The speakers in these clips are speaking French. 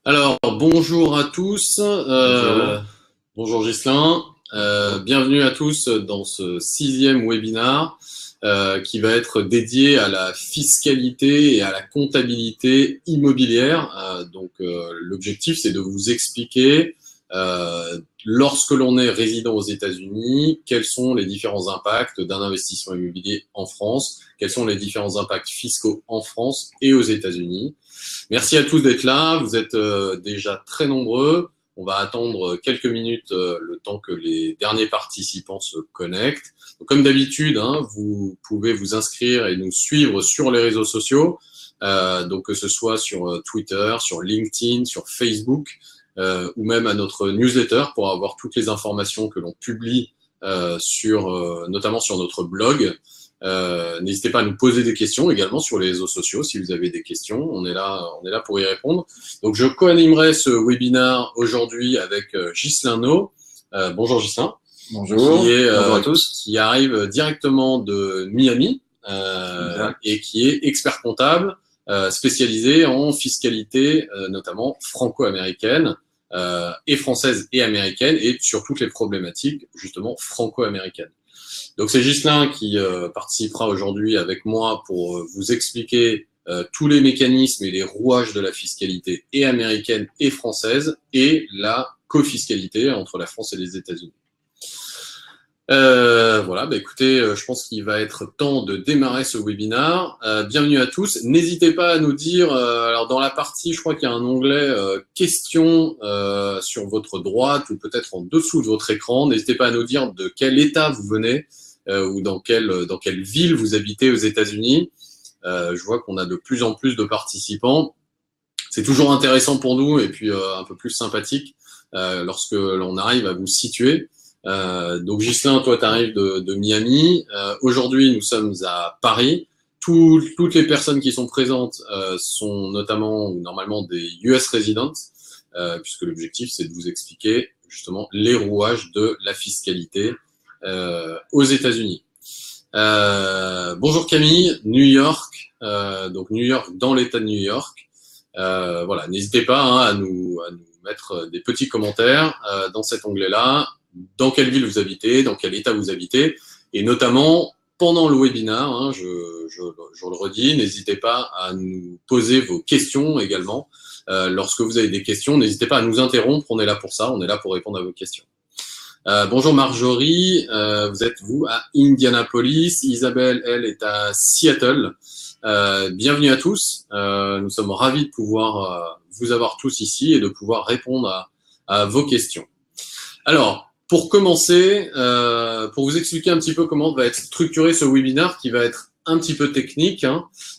Alors, bonjour à tous. Bonjour. Bonjour Ghislain. Bienvenue à tous dans ce 6e webinar qui va être dédié à la fiscalité et à la comptabilité immobilière. L'objectif, c'est de vous expliquer, lorsque l'on est résident aux États-Unis, quels sont les différents impacts d'un investissement immobilier en France, quels sont les différents impacts fiscaux en France et aux États-Unis. Merci à tous d'être là. Vous êtes déjà très nombreux. On va attendre quelques minutes le temps que les derniers participants se connectent. Donc, comme d'habitude, vous pouvez vous inscrire et nous suivre sur les réseaux sociaux, donc que ce soit sur Twitter, sur LinkedIn, sur Facebook, ou même à notre newsletter pour avoir toutes les informations que l'on publie notamment sur notre blog. N'hésitez pas à nous poser des questions également sur les réseaux sociaux si vous avez des questions. On est là pour y répondre. Donc, je co-animerai ce webinaire aujourd'hui avec Ghislain No. Bonjour Ghislain. Bonjour. Bonjour à tous. Qui arrive directement de Miami et qui est expert comptable spécialisé en fiscalité notamment franco-américaine et française et américaine et sur toutes les problématiques justement franco-américaines. Donc c'est Ghislain qui participera aujourd'hui avec moi pour vous expliquer tous les mécanismes et les rouages de la fiscalité et américaine et française et la cofiscalité entre la France et les États-Unis. Voilà, écoutez, je pense qu'il va être temps de démarrer ce webinaire. Bienvenue à tous. N'hésitez pas à nous dire, alors dans la partie, je crois qu'il y a un onglet questions sur votre droite ou peut-être en dessous de votre écran. N'hésitez pas à nous dire de quel État vous venez ou dans quelle ville vous habitez aux États-Unis. Je vois qu'on a de plus en plus de participants. C'est toujours intéressant pour nous et puis un peu plus sympathique lorsque l'on arrive à vous situer. Donc Ghislain, toi tu arrives de Miami. Aujourd'hui nous sommes à Paris. Toutes les personnes qui sont présentes sont notamment ou normalement des US residents, puisque l'objectif c'est de vous expliquer justement les rouages de la fiscalité aux États-Unis. Bonjour Camille, New York, donc New York dans l'État de New York. Voilà, n'hésitez pas à nous mettre des petits commentaires dans cet onglet-là. Dans quelle ville vous habitez, dans quel État vous habitez, et notamment pendant le webinaire, je le redis, n'hésitez pas à nous poser vos questions également. Lorsque vous avez des questions, n'hésitez pas à nous interrompre, on est là pour ça, on est là pour répondre à vos questions. Bonjour Marjorie, vous êtes à Indianapolis, Isabelle, elle, est à Seattle. Bienvenue à tous, nous sommes ravis de pouvoir vous avoir tous ici et de pouvoir répondre à vos questions. Alors, pour commencer, pour vous expliquer un petit peu comment va être structuré ce webinaire qui va être un petit peu technique.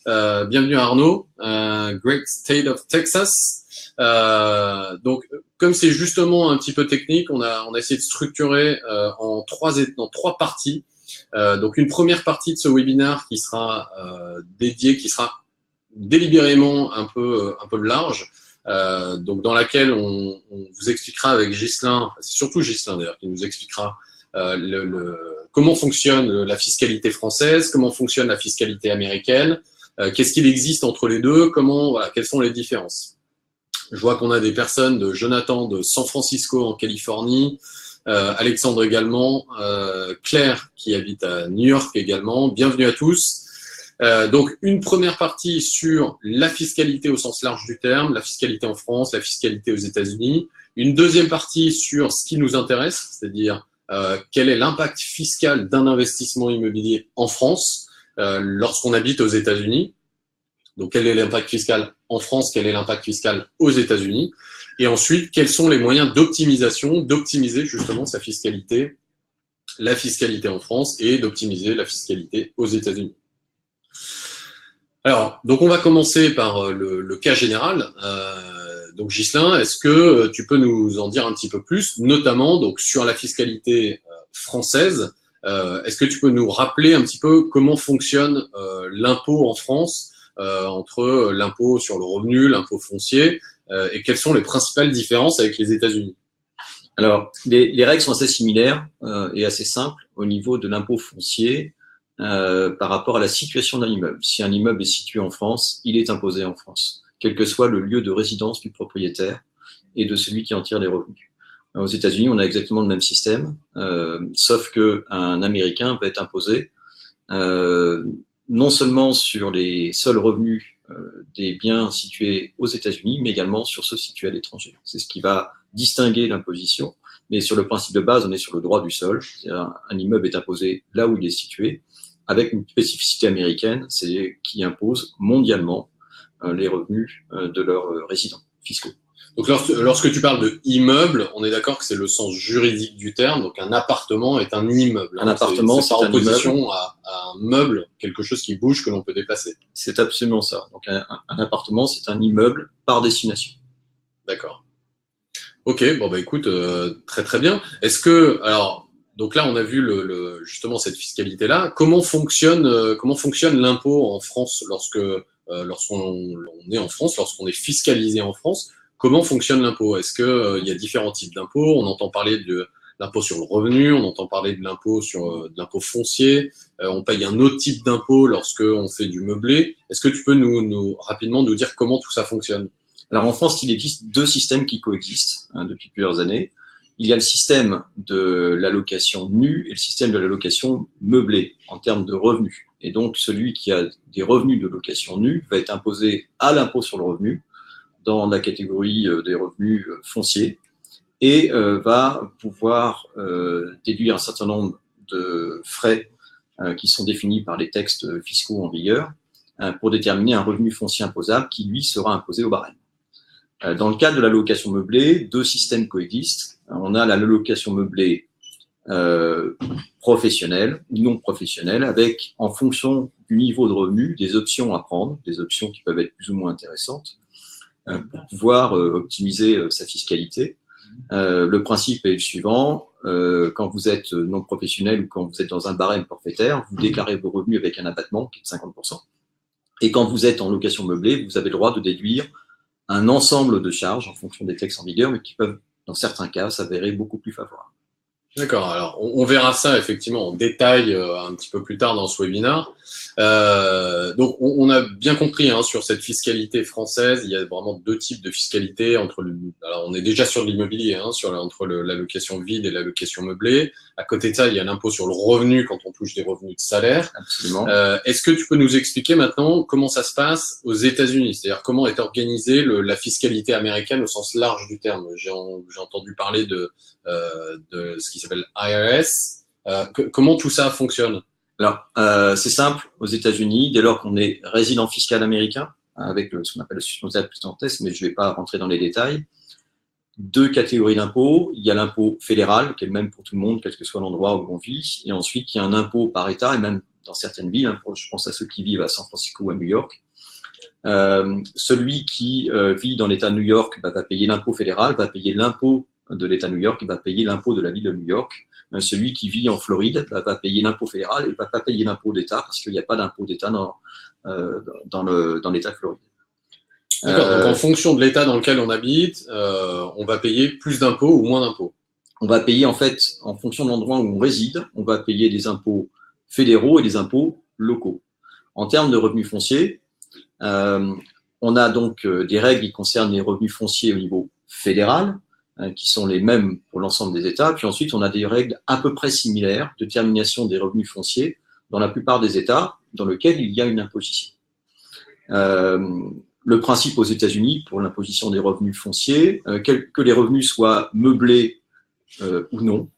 Bienvenue à Arnaud, Great State of Texas. Donc, comme c'est justement un petit peu technique, on a essayé de structurer en trois parties. Donc, une première partie de ce webinaire qui sera dédiée, qui sera délibérément un peu large. Donc dans laquelle on vous expliquera avec Ghislain, c'est surtout Ghislain d'ailleurs qui nous expliquera comment fonctionne la fiscalité française, comment fonctionne la fiscalité américaine, qu'est-ce qu'il existe entre les deux, quelles sont les différences. Je vois qu'on a des personnes de Jonathan de San Francisco en Californie, Alexandre également, Claire qui habite à New York également. Bienvenue à tous. Donc, une première partie sur la fiscalité au sens large du terme, la fiscalité en France, la fiscalité aux États-Unis. Une deuxième partie sur ce qui nous intéresse, c'est-à-dire quel est l'impact fiscal d'un investissement immobilier en France lorsqu'on habite aux États-Unis. Donc, quel est l'impact fiscal en France, quel est l'impact fiscal aux États-Unis. Et ensuite, quels sont les moyens d'optimisation, d'optimiser justement sa fiscalité, la fiscalité en France et d'optimiser la fiscalité aux États-Unis. Alors, donc on va commencer par le cas général. Donc Ghislain, est-ce que tu peux nous en dire un petit peu plus, notamment donc sur la fiscalité française. Est-ce que tu peux nous rappeler un petit peu comment fonctionne l'impôt en France entre l'impôt sur le revenu, l'impôt foncier, et quelles sont les principales différences avec les États-Unis? Alors, les règles sont assez similaires et assez simples au niveau de l'impôt foncier. Par rapport à la situation d'un immeuble. Si un immeuble est situé en France, il est imposé en France. quel que soit le lieu de résidence du propriétaire et de celui qui en tire les revenus. Aux États-Unis, on a exactement le même système, sauf qu'un Américain va être imposé non seulement sur les seuls revenus des biens situés aux États-Unis, mais également sur ceux situés à l'étranger. C'est ce qui va distinguer l'imposition. Mais sur le principe de base, on est sur le droit du sol. Un immeuble est imposé là où il est situé, avec une spécificité américaine, c'est qui impose mondialement les revenus de leurs résidents fiscaux. Donc, lorsque tu parles de immeuble, on est d'accord que c'est le sens juridique du terme. Donc, un appartement est un immeuble. Un appartement, c'est en opposition à un meuble, quelque chose qui bouge que l'on peut déplacer. C'est absolument ça. Donc, un appartement, c'est un immeuble par destination. D'accord. Ok, bon bah écoute, très très bien. Est-ce que, alors, donc là on a vu justement cette fiscalité-là. Comment fonctionne l'impôt en France lorsqu'on est en France, lorsqu'on est fiscalisé en France? Comment fonctionne l'impôt? Est-ce que il y a différents types d'impôts? On entend parler de l'impôt sur le revenu, on entend parler de l'impôt sur de l'impôt foncier. On paye un autre type d'impôt lorsque on fait du meublé. Est-ce que tu peux rapidement nous dire comment tout ça fonctionne? Alors en France, il existe deux systèmes qui coexistent depuis plusieurs années. Il y a le système de l'allocation nue et le système de l'allocation meublée en termes de revenus. Et donc celui qui a des revenus de location nue va être imposé à l'impôt sur le revenu dans la catégorie des revenus fonciers et va pouvoir déduire un certain nombre de frais qui sont définis par les textes fiscaux en vigueur pour déterminer un revenu foncier imposable qui, lui, sera imposé au barème. Dans le cadre de l'allocation meublée, deux systèmes coexistent. On a la location meublée professionnelle ou non professionnelle, avec, en fonction du niveau de revenu, des options à prendre, des options qui peuvent être plus ou moins intéressantes, pour pouvoir optimiser sa fiscalité. Le principe est le suivant, quand vous êtes non professionnel ou quand vous êtes dans un barème forfaitaire, vous déclarez vos revenus avec un abattement qui est de 50%. Et quand vous êtes en location meublée, vous avez le droit de déduire un ensemble de charges en fonction des textes en vigueur, mais qui peuvent, dans certains cas, s'avérer beaucoup plus favorables. D'accord, alors on verra ça effectivement en détail un petit peu plus tard dans ce webinaire. Donc on a bien compris sur cette fiscalité française, il y a vraiment deux types de fiscalité alors on est déjà sur de l'immobilier, entre la location vide et la location meublée. À côté de ça, il y a l'impôt sur le revenu quand on touche des revenus de salaire. Absolument. Est-ce que tu peux nous expliquer maintenant comment ça se passe aux États-Unis, c'est-à-dire comment est organisée la fiscalité américaine au sens large du terme? J'ai entendu parler de ce qui s'appelle IRS. Comment tout ça fonctionne? Alors, c'est simple. Aux États-Unis, dès lors qu'on est résident fiscal américain, avec ce qu'on appelle le suspensible test, mais je ne vais pas rentrer dans les détails, deux catégories d'impôts. Il y a l'impôt fédéral, qui est le même pour tout le monde, quel que soit l'endroit où on vit. Et ensuite, il y a un impôt par État, et même dans certaines villes, je pense à ceux qui vivent à San Francisco ou à New York. Celui qui vit dans l'État de New York va payer l'impôt fédéral, va payer l'impôt de l'État de New York, il va payer l'impôt de la ville de New York. Celui qui vit en Floride va payer l'impôt fédéral et ne va pas payer l'impôt d'État parce qu'il n'y a pas d'impôt d'État dans l'État de Floride. D'accord, donc en fonction de l'État dans lequel on habite, on va payer plus d'impôts ou moins d'impôts? On va payer, en fait, en fonction de l'endroit où on réside, on va payer des impôts fédéraux et des impôts locaux. En termes de revenus fonciers, on a donc des règles qui concernent les revenus fonciers au niveau fédéral, qui sont les mêmes pour l'ensemble des États. Puis ensuite, on a des règles à peu près similaires de détermination des revenus fonciers dans la plupart des États dans lesquels il y a une imposition. Le principe aux États-Unis pour l'imposition des revenus fonciers, que les revenus soient meublés ou non,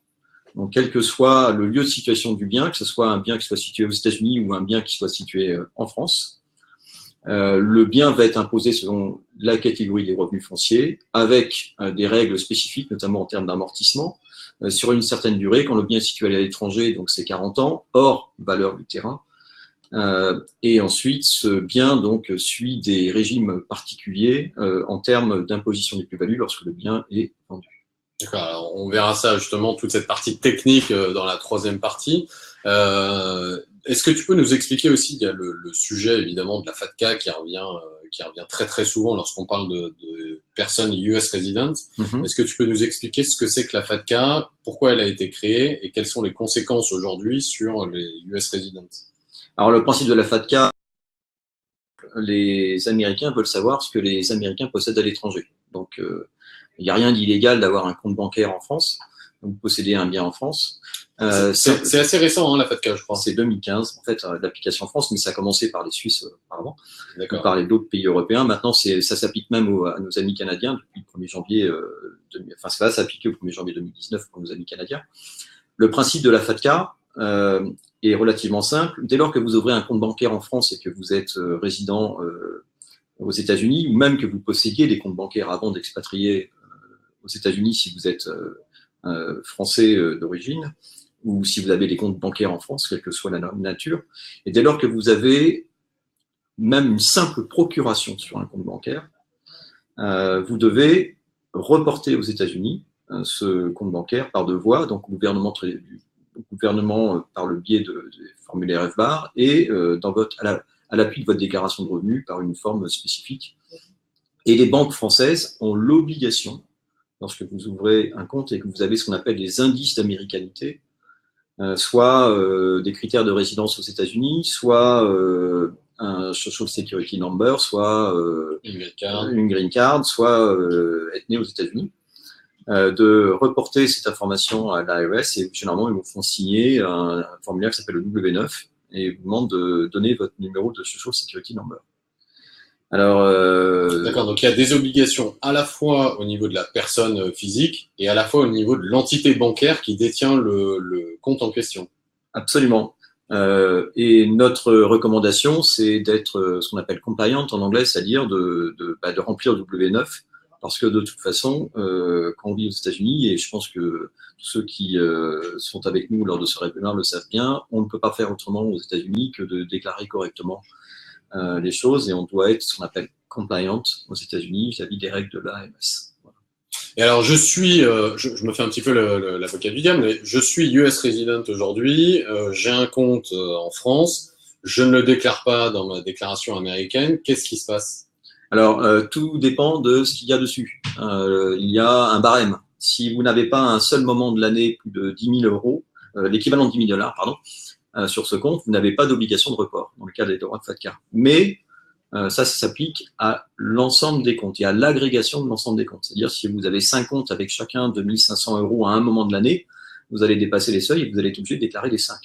donc quel que soit le lieu de situation du bien, que ce soit un bien qui soit situé aux États-Unis ou un bien qui soit situé en France, le bien va être imposé selon la catégorie des revenus fonciers, avec des règles spécifiques, notamment en termes d'amortissement, sur une certaine durée. Quand le bien est situé à l'étranger, donc c'est 40 ans, hors valeur du terrain. Et ensuite, ce bien donc suit des régimes particuliers en termes d'imposition des plus-values lorsque le bien est vendu. D'accord, alors on verra ça justement, toute cette partie technique dans la troisième partie. Est-ce que tu peux nous expliquer aussi, il y a le sujet évidemment de la FATCA qui revient très très souvent lorsqu'on parle de personnes US residents. Est-ce que tu peux nous expliquer ce que c'est que la FATCA, pourquoi elle a été créée et quelles sont les conséquences aujourd'hui sur les US residents? Alors le principe de la FATCA, les Américains veulent savoir ce que les Américains possèdent à l'étranger. Donc, il n'y a rien d'illégal d'avoir un compte bancaire en France, donc posséder un bien en France. C'est assez récent, hein, la FATCA, je crois. C'est 2015, en fait, l'application en France, mais ça a commencé par les Suisses auparavant, D'accord. d'autres pays européens. Maintenant, ça s'applique même à nos amis canadiens depuis le 1er janvier, enfin, ça va s'appliquer au 1er janvier 2019 pour nos amis canadiens. Le principe de la FATCA est relativement simple. Dès lors que vous ouvrez un compte bancaire en France et que vous êtes résident aux États-Unis, ou même que vous possédiez des comptes bancaires avant d'expatrier aux États-Unis si vous êtes français d'origine, ou si vous avez des comptes bancaires en France, quelle que soit la nature, et dès lors que vous avez même une simple procuration sur un compte bancaire, vous devez reporter aux États-Unis ce compte bancaire par deux voies, donc au gouvernement par le biais de formulaire FBAR et à l'appui de votre déclaration de revenus par une forme spécifique. Et les banques françaises ont l'obligation, lorsque vous ouvrez un compte et que vous avez ce qu'on appelle les indices d'américanité, soit des critères de résidence aux États-Unis, soit un Social Security Number, soit une green card, soit être né aux États-Unis, de reporter cette information à l'ARS et généralement ils vous font signer un formulaire qui s'appelle le W9 et vous demandent de donner votre numéro de Social Security Number. Alors, d'accord, donc il y a des obligations à la fois au niveau de la personne physique et à la fois au niveau de l'entité bancaire qui détient le compte en question. Absolument. Et notre recommandation, c'est d'être ce qu'on appelle compliant en anglais, c'est-à-dire de remplir le W9, parce que de toute façon, quand on vit aux États-Unis, et je pense que tous ceux qui sont avec nous lors de ce webinaire le savent bien, on ne peut pas faire autrement aux États-Unis que de déclarer correctement les choses, et on doit être ce qu'on appelle compliant aux États-Unis vis-à-vis des règles de l'AMS. Voilà. Et alors, je me fais un petit peu l'avocat du diable, mais je suis US resident aujourd'hui, j'ai un compte en France, je ne le déclare pas dans ma déclaration américaine, qu'est-ce qui se passe? Alors, tout dépend de ce qu'il y a dessus. Il y a un barème. Si vous n'avez pas à un seul moment de l'année plus de 10 000 euros, l'équivalent de 10 000 $, pardon, sur ce compte, vous n'avez pas d'obligation de report dans le cas des droits de FATCA. Mais ça s'applique à l'ensemble des comptes et à l'agrégation de l'ensemble des comptes. C'est-à-dire si vous avez 5 comptes avec chacun de 1 500 euros à un moment de l'année, vous allez dépasser les seuils et vous allez être obligé de déclarer les 5.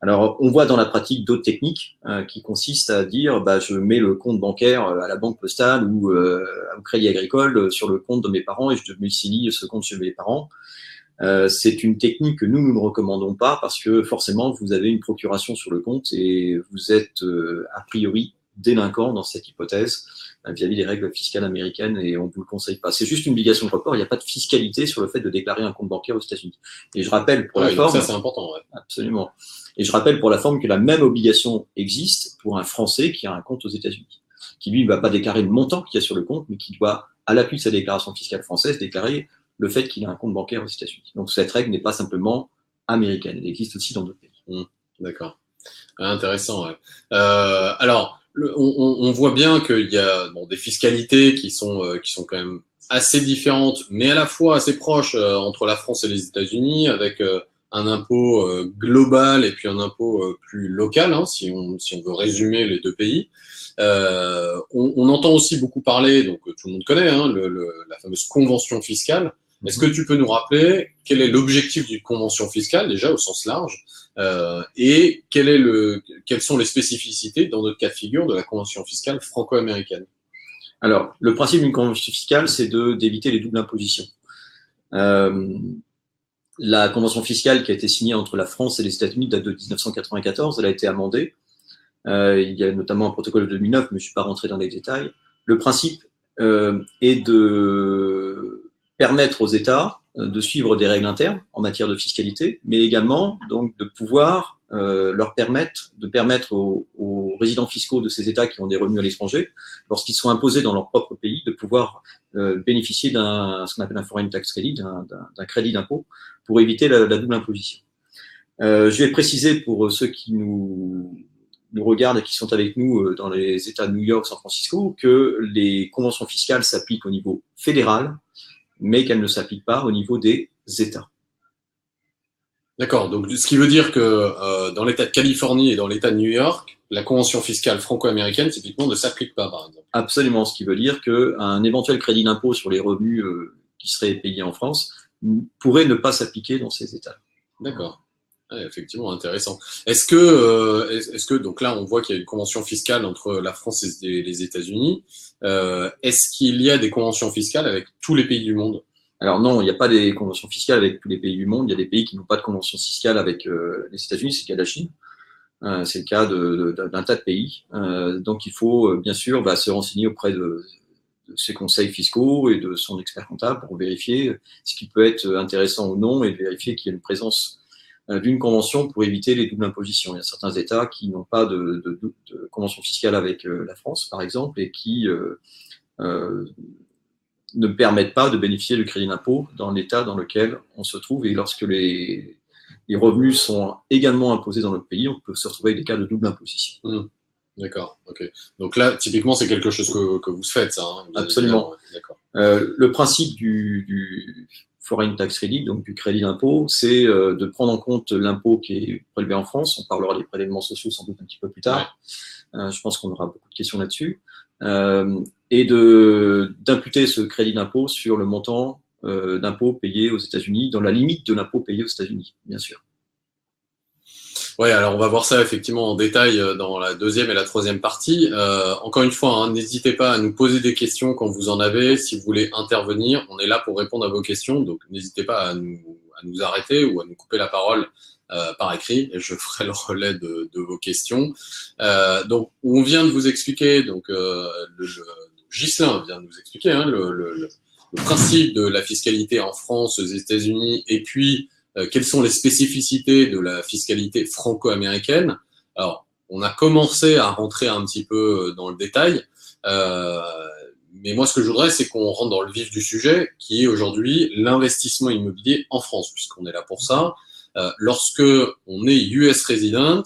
Alors, on voit dans la pratique d'autres techniques qui consistent à dire je mets le compte bancaire à la banque postale ou au Crédit Agricole sur le compte de mes parents et je domicilie ce compte chez mes parents. C'est une technique que nous ne recommandons pas parce que forcément, vous avez une procuration sur le compte et vous êtes a priori délinquant dans cette hypothèse vis-à-vis des règles fiscales américaines et on ne vous le conseille pas. C'est juste une obligation de report, il n'y a pas de fiscalité sur le fait de déclarer un compte bancaire aux États-Unis. Et je rappelle pour la forme… Ça, c'est important, ouais. Absolument. Et je rappelle pour la forme que la même obligation existe pour un Français qui a un compte aux États-Unis, qui lui ne va pas déclarer le montant qu'il y a sur le compte, mais qui doit, à l'appui de sa déclaration fiscale française, déclarer le fait qu'il a un compte bancaire aux États-Unis. Donc cette règle n'est pas simplement américaine, elle existe aussi dans d'autres pays. D'accord. Intéressant, ouais. Alors, on voit bien qu'il y a des fiscalités qui sont quand même assez différentes, mais à la fois assez proches entre la France et les États-Unis, avec un impôt global et puis un impôt plus local, hein, si on veut résumer les deux pays. On entend aussi beaucoup parler, donc tout le monde connaît, hein, la fameuse convention fiscale. Est-ce que tu peux nous rappeler quel est l'objectif d'une convention fiscale, déjà au sens large, et quelles sont les spécificités, dans notre cas de figure, de la convention fiscale franco-américaine? Alors, le principe d'une convention fiscale, c'est d'éviter les doubles impositions. La convention fiscale qui a été signée entre la France et les États-Unis date de 1994, elle a été amendée. Il y a notamment un protocole de 2009, mais je ne suis pas rentré dans les détails. Le principe est de permettre aux États de suivre des règles internes en matière de fiscalité, mais également donc de pouvoir permettre aux résidents fiscaux de ces États qui ont des revenus à l'étranger, lorsqu'ils sont imposés dans leur propre pays, de pouvoir bénéficier ce qu'on appelle un foreign tax credit, d'un crédit d'impôt, pour éviter la double imposition. Je vais préciser pour ceux qui nous regardent et qui sont avec nous dans les États de New York, San Francisco, que les conventions fiscales s'appliquent au niveau fédéral, mais qu'elles ne s'appliquent pas au niveau des États. D'accord, donc ce qui veut dire que dans l'État de Californie et dans l'État de New York, la convention fiscale franco-américaine, typiquement, ne s'applique pas, par exemple. Absolument, ce qui veut dire qu'un éventuel crédit d'impôt sur les revenus qui seraient payés en France pourrait ne pas s'appliquer dans ces États. D'accord. Ouais, effectivement, intéressant. Est-ce que, donc là, on voit qu'il y a une convention fiscale entre la France et les États-Unis. Est-ce qu'il y a des conventions fiscales avec tous les pays du monde? Alors non, il n'y a pas des conventions fiscales avec tous les pays du monde. Il y a des pays qui n'ont pas de convention fiscale avec les États-Unis, c'est le cas de la Chine. C'est le cas d'un tas de pays. Donc il faut bien sûr se renseigner auprès de ses conseils fiscaux et de son expert comptable pour vérifier ce qui peut être intéressant ou non et de vérifier qu'il y a une présence d'une convention pour éviter les doubles impositions. Il y a certains États qui n'ont pas de convention fiscale avec la France, par exemple, et qui ne permettent pas de bénéficier du crédit d'impôt dans l'État dans lequel on se trouve. Et lorsque les revenus sont également imposés dans notre pays, on peut se retrouver avec des cas de double imposition. D'accord, ok. Donc là, typiquement, c'est quelque chose que vous faites, ça. Hein, absolument. D'accord. Le principe du foreign tax credit, donc du crédit d'impôt, c'est de prendre en compte l'impôt qui est prélevé en France. On parlera des prélèvements sociaux sans doute un petit peu plus tard. Ouais. Je pense qu'on aura beaucoup de questions là-dessus. Et d'imputer ce crédit d'impôt sur le montant d'impôt payé aux États-Unis, dans la limite de l'impôt payé aux États-Unis, bien sûr. Ouais, alors on va voir ça effectivement en détail dans la deuxième et la troisième partie. Encore une fois, hein, n'hésitez pas à nous poser des questions quand vous en avez. Si vous voulez intervenir, on est là pour répondre à vos questions. Donc n'hésitez pas à nous arrêter ou à nous couper la parole par écrit et je ferai le relais de vos questions. Donc on vient de vous expliquer, donc Ghislain vient de nous expliquer hein, le principe de la fiscalité en France, aux États-Unis et puis quelles sont les spécificités de la fiscalité franco-américaine. Alors, on a commencé à rentrer un petit peu dans le détail, mais moi, ce que je voudrais, c'est qu'on rentre dans le vif du sujet, qui est aujourd'hui l'investissement immobilier en France, puisqu'on est là pour ça. Lorsque on est US resident,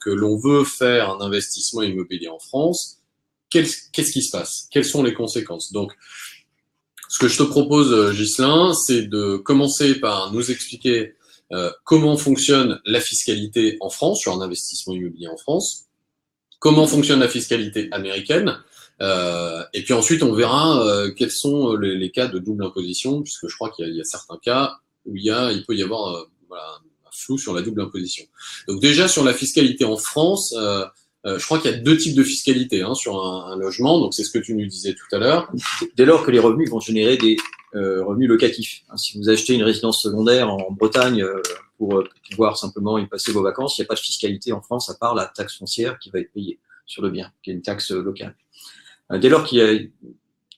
que l'on veut faire un investissement immobilier en France, qu'est-ce qui se passe? Quelles sont les conséquences? Donc, ce que je te propose, Ghislain, c'est de commencer par nous expliquer comment fonctionne la fiscalité en France, sur un investissement immobilier en France, comment fonctionne la fiscalité américaine, et puis ensuite on verra quels sont les cas de double imposition, puisque je crois qu'il y a certains cas où il peut y avoir voilà, un flou sur la double imposition. Donc déjà sur la fiscalité en France, je crois qu'il y a deux types de fiscalité hein, sur un logement, donc c'est ce que tu nous disais tout à l'heure. Dès lors que les revenus vont générer des revenus locatifs. Si vous achetez une résidence secondaire en Bretagne pour pouvoir simplement y passer vos vacances, il n'y a pas de fiscalité en France à part la taxe foncière qui va être payée sur le bien, qui est une taxe locale. Dès lors qu'il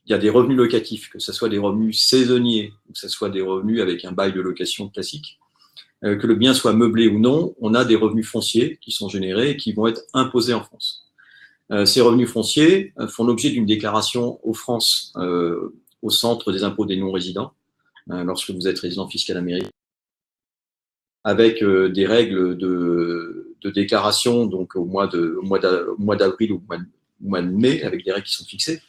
y a des revenus locatifs, que ce soit des revenus saisonniers ou que ce soit des revenus avec un bail de location classique, que le bien soit meublé ou non, on a des revenus fonciers qui sont générés et qui vont être imposés en France. Ces revenus fonciers font l'objet d'une déclaration aux France, au centre des impôts des non-résidents, lorsque vous êtes résident fiscal américain, avec des règles de déclaration donc au mois d'avril ou au mois de mai, avec des règles qui sont fixées.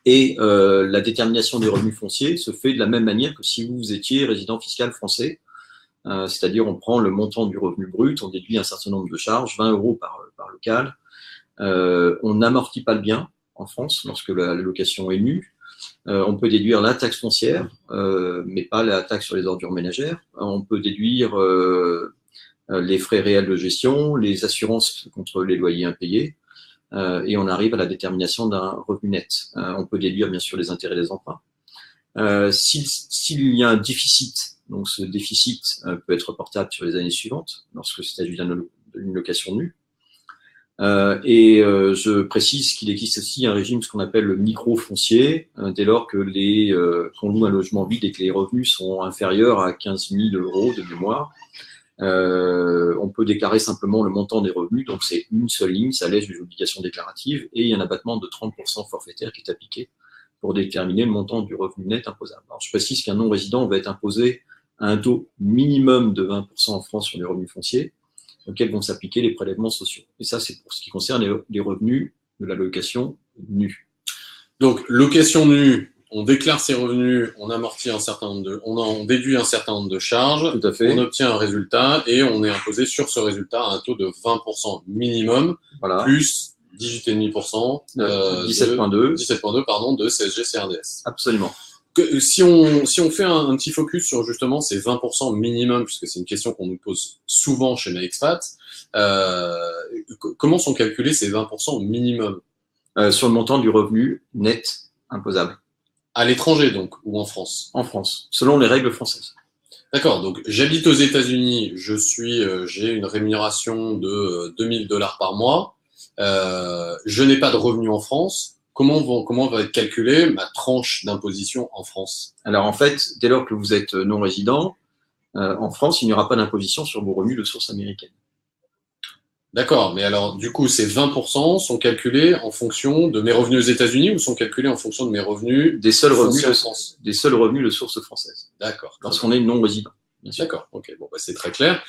Et la détermination des revenus fonciers se fait de la même manière que si vous étiez résident fiscal français. C'est-à-dire on prend le montant du revenu brut, on déduit un certain nombre de charges, 20 € par local. On n'amortit pas le bien en France lorsque la location est nue. On peut déduire la taxe foncière, mais pas la taxe sur les ordures ménagères. On peut déduire les frais réels de gestion, les assurances contre les loyers impayés, et on arrive à la détermination d'un revenu net. On peut déduire bien sûr les intérêts des emprunts. S'il y a un déficit, donc ce déficit peut être reportable sur les années suivantes, lorsque c'est s'agit d'une location nue. Je précise qu'il existe aussi un régime, ce qu'on appelle le micro-foncier, dès lors que qu'on loue un logement vide et que les revenus sont inférieurs à 15 000 € de mémoire. On peut déclarer simplement le montant des revenus, donc c'est une seule ligne, ça allège les obligations déclaratives, et il y a un abattement de 30% forfaitaire qui est appliqué pour déterminer le montant du revenu net imposable. Alors, je précise qu'un non-résident va être imposé à un taux minimum de 20% en France sur les revenus fonciers, auxquels vont s'appliquer les prélèvements sociaux. Et ça, c'est pour ce qui concerne les revenus de la location nue. Donc, location nue, on déclare ses revenus, on amortit un certain nombre on déduit un certain nombre de charges, Tout à fait. on obtient un résultat et on est imposé sur ce résultat à un taux de 20% minimum, Voilà. plus 18,5% 17,2 pardon, de CSG-CRDS. Absolument. Si on fait un petit focus sur justement ces 20% minimum, puisque c'est une question qu'on nous pose souvent chez MyExpat, comment sont calculés ces 20% minimum? Sur le montant du revenu net imposable. À l'étranger donc, ou en France? En France, selon les règles françaises. D'accord, donc j'habite aux États-Unis, j'ai une rémunération de $2000 par mois, je n'ai pas de revenus en France. Comment va être calculée ma tranche d'imposition en France? Alors en fait, dès lors que vous êtes non résident, en France, il n'y aura pas d'imposition sur vos revenus de source américaine. D'accord, mais alors du coup, ces 20% sont calculés en fonction de mes revenus aux États-Unis ou sont calculés en fonction de mes revenus des seuls revenus en France? Des seuls revenus de source française. D'accord. Lorsqu'on est non résident. D'accord, ok, bon, bah, c'est très clair.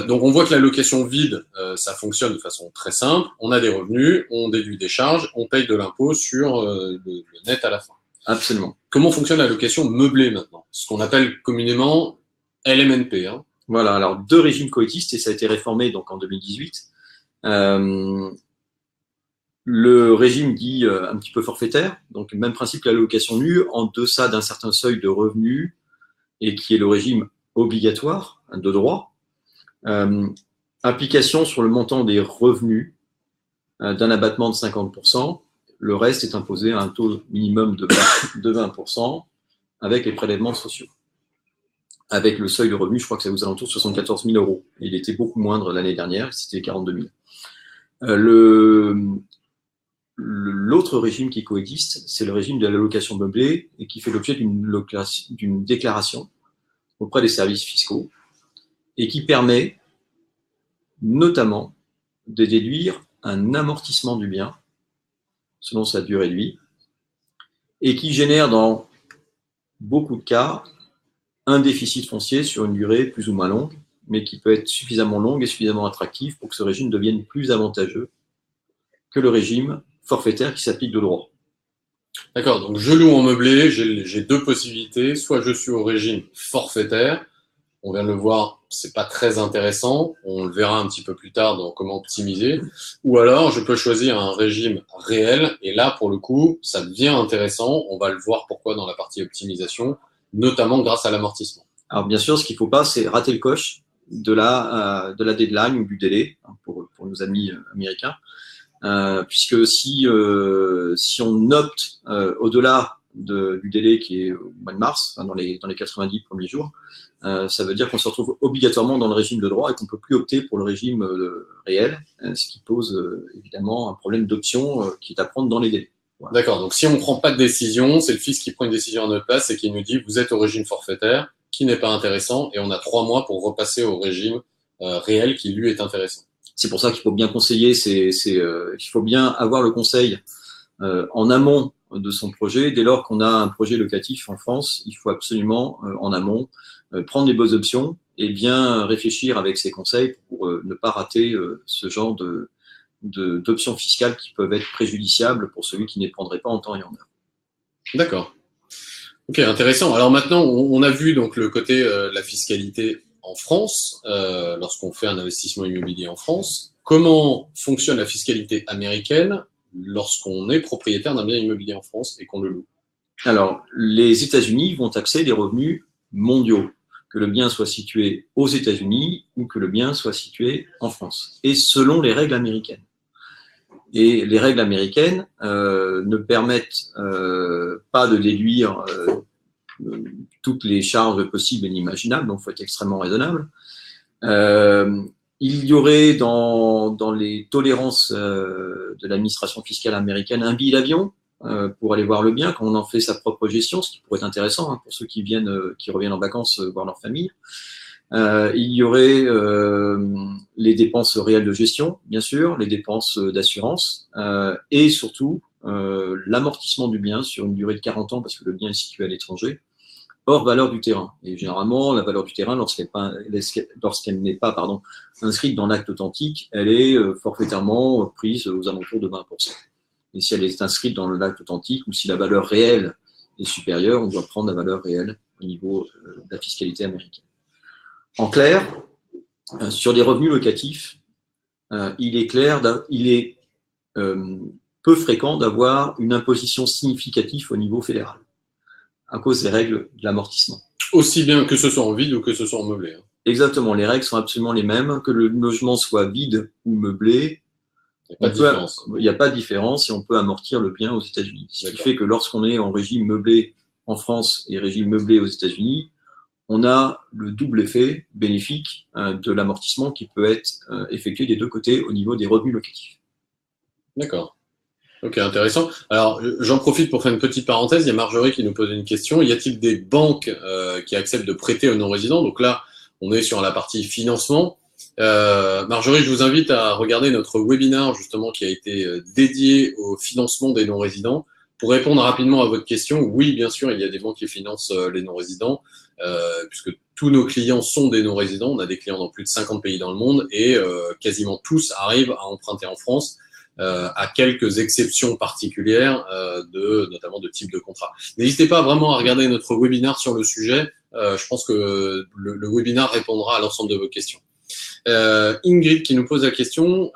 Donc on voit que la location vide, ça fonctionne de façon très simple. On a des revenus, on déduit des charges, on paye de l'impôt sur le net à la fin. Absolument. Comment fonctionne la location meublée maintenant? Ce qu'on appelle communément LMNP. Hein. Voilà, alors deux régimes coexistent et ça a été réformé donc en 2018. Le régime dit un petit peu forfaitaire, donc même principe que la location nue en deçà d'un certain seuil de revenus et qui est le régime obligatoire de droit. Application sur le montant des revenus d'un abattement de 50%. Le reste est imposé à un taux minimum de 20% avec les prélèvements sociaux. Avec le seuil de revenu, je crois que c'est aux alentours de 74 000 €. Il était beaucoup moindre l'année dernière, c'était 42 000. L'autre régime qui coexiste, c'est le régime de la location meublée et qui fait l'objet d'une déclaration auprès des services fiscaux et qui permet notamment de déduire un amortissement du bien selon sa durée de vie et qui génère dans beaucoup de cas un déficit foncier sur une durée plus ou moins longue, mais qui peut être suffisamment longue et suffisamment attractive pour que ce régime devienne plus avantageux que le régime forfaitaire qui s'applique de droit. D'accord, donc je loue en meublé, j'ai deux possibilités. Soit je suis au régime forfaitaire, on vient de le voir, c'est pas très intéressant, on le verra un petit peu plus tard dans comment optimiser. Ou alors je peux choisir un régime réel, et là pour le coup, ça devient intéressant, on va le voir pourquoi dans la partie optimisation, notamment grâce à l'amortissement. Alors bien sûr, ce qu'il ne faut pas, c'est rater le coche de la deadline ou du délai pour nos amis américains. Puisque si on opte au-delà du délai qui est au mois de mars, enfin dans les 90 premiers jours, ça veut dire qu'on se retrouve obligatoirement dans le régime de droit et qu'on ne peut plus opter pour le régime réel, ce qui pose évidemment un problème d'option qui est à prendre dans les délais. Voilà. D'accord, donc si on ne prend pas de décision, c'est le fisc qui prend une décision à notre place et qui nous dit vous êtes au régime forfaitaire, qui n'est pas intéressant, et on a 3 mois pour repasser au régime réel qui lui est intéressant. C'est pour ça qu'il faut bien conseiller, il faut bien avoir le conseil en amont de son projet. Dès lors qu'on a un projet locatif en France, il faut absolument en amont prendre les bonnes options et bien réfléchir avec ses conseils pour ne pas rater ce genre d'options fiscales qui peuvent être préjudiciables pour celui qui ne les prendrait pas en temps et en heure. D'accord. Ok, intéressant. Alors maintenant, on a vu donc le côté la fiscalité en France, lorsqu'on fait un investissement immobilier en France. Comment fonctionne la fiscalité américaine lorsqu'on est propriétaire d'un bien immobilier en France et qu'on le loue? Alors, les États-Unis vont taxer les revenus mondiaux, que le bien soit situé aux États-Unis ou que le bien soit situé en France, et selon les règles américaines. Et les règles américaines ne permettent pas de déduire toutes les charges possibles et inimaginables, donc il faut être extrêmement raisonnable. Il y aurait dans les tolérances de l'administration fiscale américaine un billet d'avion pour aller voir le bien quand on en fait sa propre gestion, ce qui pourrait être intéressant pour ceux qui reviennent en vacances voir leur famille. Il y aurait les dépenses réelles de gestion, bien sûr, les dépenses d'assurance et surtout l'amortissement du bien sur une durée de 40 ans parce que le bien est situé à l'étranger, hors valeur du terrain. Et généralement, la valeur du terrain, lorsqu'elle n'est pas inscrite dans l'acte authentique, elle est forfaitairement prise aux alentours de 20%. Et si elle est inscrite dans l'acte authentique ou si la valeur réelle est supérieure, on doit prendre la valeur réelle au niveau de la fiscalité américaine. En clair, sur les revenus locatifs, il est peu fréquent d'avoir une imposition significative au niveau fédéral, à cause des règles de l'amortissement. Aussi bien que ce soit en vide ou que ce soit en meublé. Exactement, les règles sont absolument les mêmes, que le logement soit vide ou meublé. Il n'y a pas de différence et on peut amortir le bien aux États-Unis. Ce qui fait que lorsqu'on est en régime meublé en France et régime meublé aux États-Unis, on a le double effet bénéfique de l'amortissement qui peut être effectué des deux côtés au niveau des revenus locatifs. D'accord. Ok, intéressant. Alors, j'en profite pour faire une petite parenthèse. Il y a Marjorie qui nous pose une question. Y a-t-il des banques qui acceptent de prêter aux non-résidents? Donc là, on est sur la partie financement. Marjorie, je vous invite à regarder notre webinaire justement qui a été dédié au financement des non-résidents. Pour répondre rapidement à votre question, oui, bien sûr, il y a des banques qui financent les non-résidents, puisque tous nos clients sont des non-résidents. On a des clients dans plus de 50 pays dans le monde et quasiment tous arrivent à emprunter en France, à quelques exceptions particulières, notamment de type de contrat. N'hésitez pas vraiment à regarder notre webinaire sur le sujet. Je pense que le webinaire répondra à l'ensemble de vos questions. Ingrid qui nous pose la question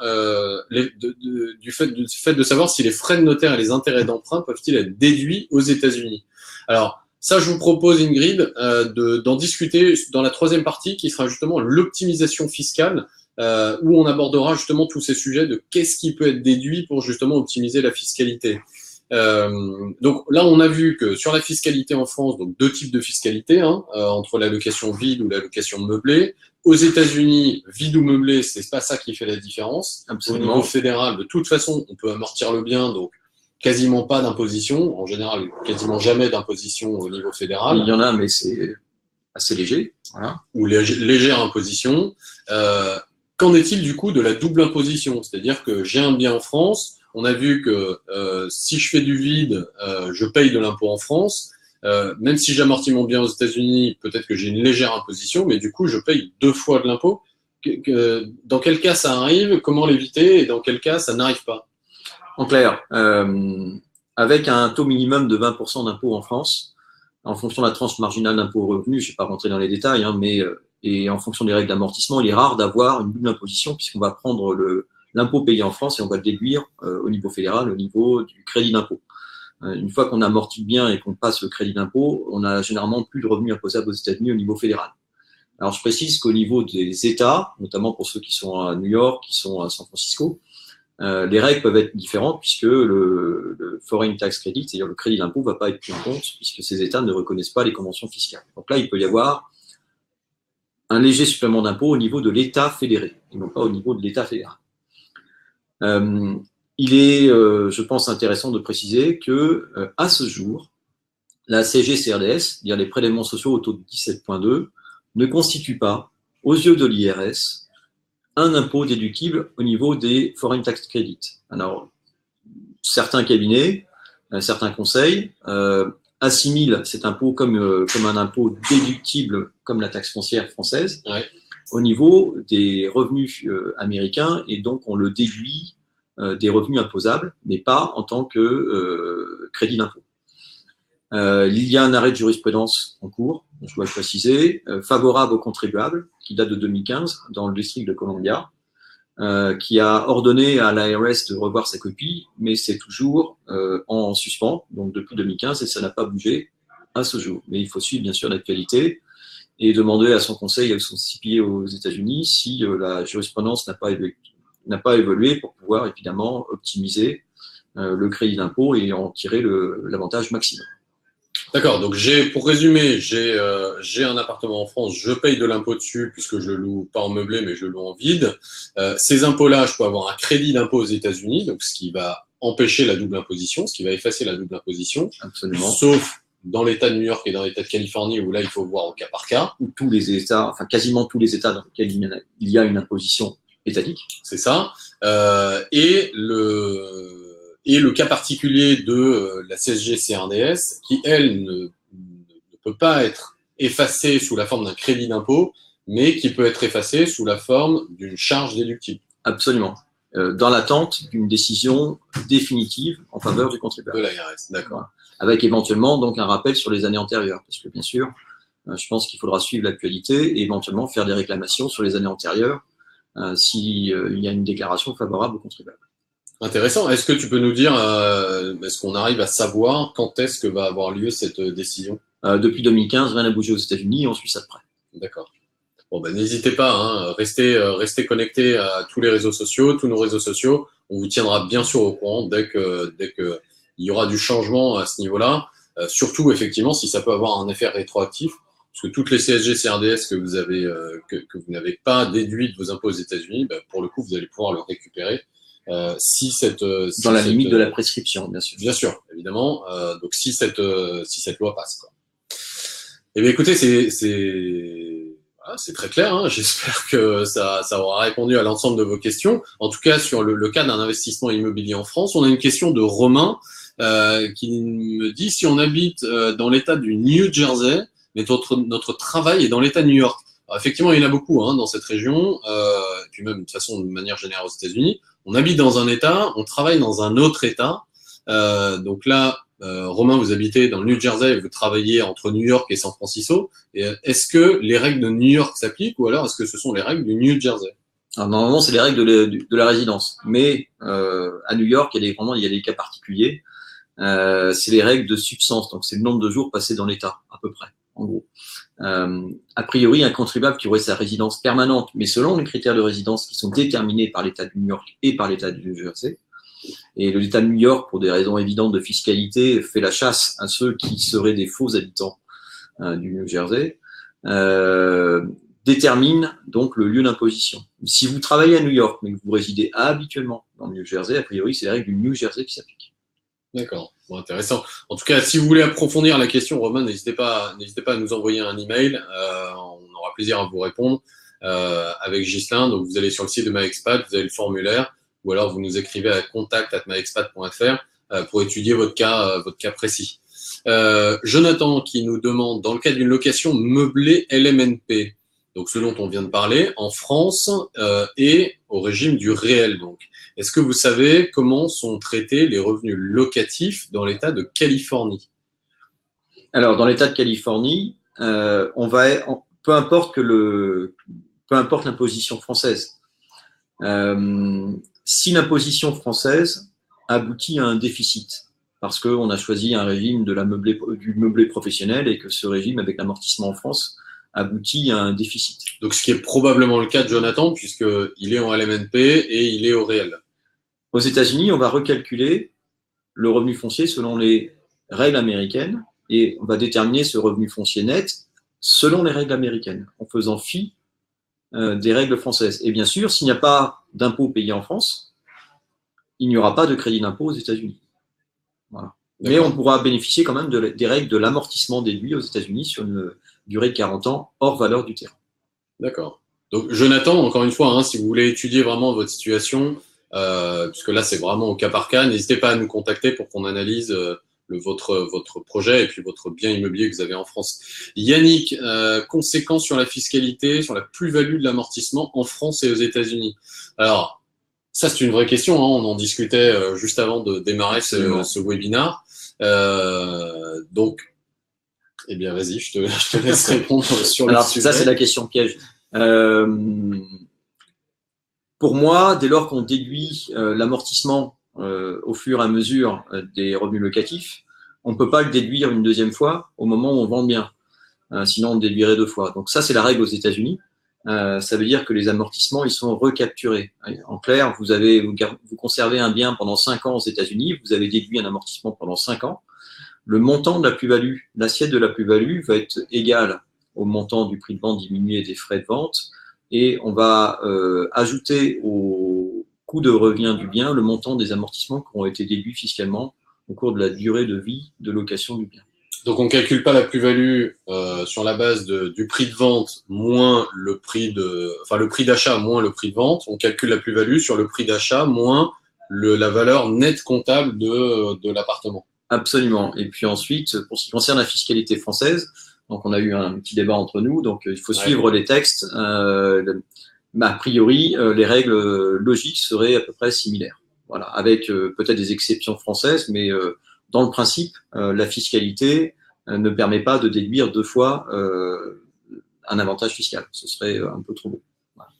du fait de savoir si les frais de notaire et les intérêts d'emprunt peuvent-ils être déduits aux États-Unis. Alors, ça, je vous propose, Ingrid, d'en discuter dans la troisième partie qui sera justement l'optimisation fiscale, où on abordera justement tous ces sujets de qu'est-ce qui peut être déduit pour justement optimiser la fiscalité. Donc là, on a vu que sur la fiscalité en France, donc deux types de fiscalité, entre l'allocation vide ou l'allocation meublée. Aux États-Unis, vide ou meublé, c'est pas ça qui fait la différence. Absolument. Au niveau fédéral, de toute façon, on peut amortir le bien, donc quasiment pas d'imposition. En général, quasiment jamais d'imposition au niveau fédéral. Il y en a, mais c'est assez léger. Voilà. Ou légère imposition. Qu'en est-il du coup de la double imposition? C'est-à-dire que j'ai un bien en France. On a vu que si je fais du vide, je paye de l'impôt en France. Même si j'amortis mon bien aux États-Unis, peut-être que j'ai une légère imposition, mais du coup, je paye 2 fois de l'impôt. Dans quel cas ça arrive? Comment l'éviter? Et dans quel cas ça n'arrive pas? En clair, avec un taux minimum de 20% d'impôt en France, en fonction de la tranche marginale d'impôt au revenu, je ne vais pas rentrer dans les détails, mais et en fonction des règles d'amortissement, il est rare d'avoir une double imposition puisqu'on va prendre l'impôt payé en France et on va le déduire au niveau fédéral, au niveau du crédit d'impôt. Une fois qu'on amortit le bien et qu'on passe le crédit d'impôt, on a généralement plus de revenus imposables aux États-Unis au niveau fédéral. Alors, je précise qu'au niveau des États, notamment pour ceux qui sont à New York, qui sont à San Francisco, les règles peuvent être différentes puisque le foreign tax credit, c'est-à-dire le crédit d'impôt, ne va pas être pris en compte puisque ces États ne reconnaissent pas les conventions fiscales. Donc là, il peut y avoir un léger supplément d'impôt au niveau de l'État fédéré et non pas au niveau de l'État fédéral. Il est, je pense, intéressant de préciser que à ce jour, la CSG-CRDS, c'est-à-dire les prélèvements sociaux au taux de 17,2, ne constitue pas, aux yeux de l'IRS, un impôt déductible au niveau des foreign tax credits. Alors, certains cabinets, certains conseils assimilent cet impôt comme un impôt déductible, comme la taxe foncière française, ouais, au niveau des revenus américains, et donc on le déduit des revenus imposables, mais pas en tant que crédit d'impôt. Il y a un arrêt de jurisprudence en cours, je dois le préciser, favorable aux contribuables, qui date de 2015, dans le district de Columbia, qui a ordonné à l'IRS de revoir sa copie, mais c'est toujours en suspens, donc depuis 2015, et ça n'a pas bougé à ce jour. Mais il faut suivre bien sûr l'actualité et demander à son conseil et à son CPA aux États-Unis si la jurisprudence n'a pas évolué pour pouvoir évidemment optimiser le crédit d'impôt et en tirer l'avantage maximum. D'accord, donc pour résumer, j'ai un appartement en France, je paye de l'impôt dessus puisque je le loue pas en meublé mais je le loue en vide. Ces impôts-là, je peux avoir un crédit d'impôt aux États-Unis, donc ce qui va empêcher la double imposition, ce qui va effacer la double imposition. Absolument. Sauf dans l'État de New York et dans l'État de Californie où là il faut voir au cas par cas. Où tous les États, enfin quasiment tous les États dans lesquels il y a une imposition étatique. C'est ça. Et le cas particulier de la CSG-CRDS, qui, elle, ne peut pas être effacée sous la forme d'un crédit d'impôt, mais qui peut être effacée sous la forme d'une charge déductible. Absolument. Dans l'attente d'une décision définitive en faveur du contribuable. De l'IRS, d'accord. avec éventuellement donc un rappel sur les années antérieures, parce que bien sûr, je pense qu'il faudra suivre l'actualité et éventuellement faire des réclamations sur les années antérieures s'il y a une déclaration favorable aux contribuables. Intéressant. Est-ce que tu peux nous dire, est-ce qu'on arrive à savoir quand est-ce que va avoir lieu cette décision? Depuis 2015, rien n'a bougé aux États-Unis et on suit ça de près. D'accord. Bon, ben, n'hésitez pas, hein, restez connectés à tous les réseaux sociaux, tous nos réseaux sociaux. On vous tiendra bien sûr au courant dès que il y aura du changement à ce niveau-là. Surtout, effectivement, si ça peut avoir un effet rétroactif, parce que toutes les CSG, CRDS que vous avez, que vous n'avez pas déduit de vos impôts aux États-Unis, ben, pour le coup, vous allez pouvoir le récupérer. Dans la limite de la prescription, bien sûr. Bien sûr, évidemment. Donc si cette loi passe, quoi. Eh bien, écoutez, c'est très clair. Hein. J'espère que ça aura répondu à l'ensemble de vos questions. En tout cas, sur le cas d'un investissement immobilier en France, on a une question de Romain qui me dit si on habite dans l'État du New Jersey, mais notre travail est dans l'État de New York. Alors, effectivement, il y en a beaucoup hein, dans cette région, et puis même de toute façon de manière générale aux États-Unis. On habite dans un État, on travaille dans un autre État. Donc là, Romain, vous habitez dans le New Jersey et vous travaillez entre New York et San Francisco. Et est-ce que les règles de New York s'appliquent ou alors est-ce que ce sont les règles du New Jersey? Alors, normalement, c'est les règles de la résidence. Mais à New York, il y a des cas particuliers. C'est les règles de subsistance. Donc, c'est le nombre de jours passés dans l'État, à peu près, en gros. A priori, un contribuable qui aurait sa résidence permanente, mais selon les critères de résidence qui sont déterminés par l'État de New York et par l'État du New Jersey, et l'État de New York, pour des raisons évidentes de fiscalité, fait la chasse à ceux qui seraient des faux habitants du New Jersey, détermine donc le lieu d'imposition. Si vous travaillez à New York, mais que vous résidez habituellement dans le New Jersey, a priori, c'est les règles du New Jersey qui s'appliquent. D'accord, bon, intéressant. En tout cas, si vous voulez approfondir la question, Romain, n'hésitez pas à nous envoyer un email. On aura plaisir à vous répondre avec Ghislain. Donc, vous allez sur le site de MyExpat, vous avez le formulaire, ou alors vous nous écrivez à contact@myexpat.fr pour étudier votre cas précis. Jonathan qui nous demande, dans le cas d'une location meublée LMNP, donc ce dont on vient de parler, en France et au régime du réel, donc. Est-ce que vous savez comment sont traités les revenus locatifs dans l'État de Californie? Alors, dans l'État de Californie, peu importe l'imposition française. Si l'imposition française aboutit à un déficit, parce qu'on a choisi un régime du meublé professionnel et que ce régime, avec l'amortissement en France, aboutit à un déficit. Donc, ce qui est probablement le cas de Jonathan, puisqu'il est en LMNP et il est au réel. Aux États-Unis, on va recalculer le revenu foncier selon les règles américaines et on va déterminer ce revenu foncier net selon les règles américaines, en faisant fi des règles françaises. Et bien sûr, s'il n'y a pas d'impôt payé en France, il n'y aura pas de crédit d'impôt aux États-Unis. Voilà. Mais on pourra bénéficier quand même des règles de l'amortissement déduit aux États-Unis sur une durée de 40 ans hors valeur du terrain. D'accord. Donc, Jonathan, encore une fois, hein, si vous voulez étudier vraiment votre situation, puisque là, c'est vraiment au cas par cas, n'hésitez pas à nous contacter pour qu'on analyse votre projet et puis votre bien immobilier que vous avez en France. Yannick, conséquences sur la fiscalité, sur la plus-value de l'amortissement en France et aux États-Unis. Alors, ça, c'est une vraie question. Hein, on en discutait juste avant de démarrer ce webinaire. Donc, eh bien, vas-y, je te laisse répondre sur le sujet. Ça, c'est la question piège. Pour moi, dès lors qu'on déduit l'amortissement au fur et à mesure des revenus locatifs, on ne peut pas le déduire une deuxième fois au moment où on vend le bien. Sinon, on le déduirait deux fois. Donc ça, c'est la règle aux États-Unis. Ça veut dire que les amortissements, ils sont recapturés. En clair, vous conservez un bien pendant 5 ans aux États-Unis, vous avez déduit un amortissement pendant 5 ans. Le montant de la plus-value, l'assiette de la plus-value va être égal au montant du prix de vente diminué des frais de vente. Et on va ajouter au coût de revient du bien le montant des amortissements qui ont été déduits fiscalement au cours de la durée de vie de location du bien. Donc, on ne calcule pas la plus-value sur la base du prix de vente moins le prix d'achat moins le prix de vente. On calcule la plus-value sur le prix d'achat moins la valeur nette comptable de l'appartement. Absolument. Et puis ensuite, pour ce qui concerne la fiscalité française, donc on a eu un petit débat entre nous, donc il faut suivre les textes. A priori, les règles logiques seraient à peu près similaires. Voilà, avec peut-être des exceptions françaises, mais dans le principe, la fiscalité ne permet pas de déduire 2 fois un avantage fiscal. Ce serait un peu trop beau. Voilà.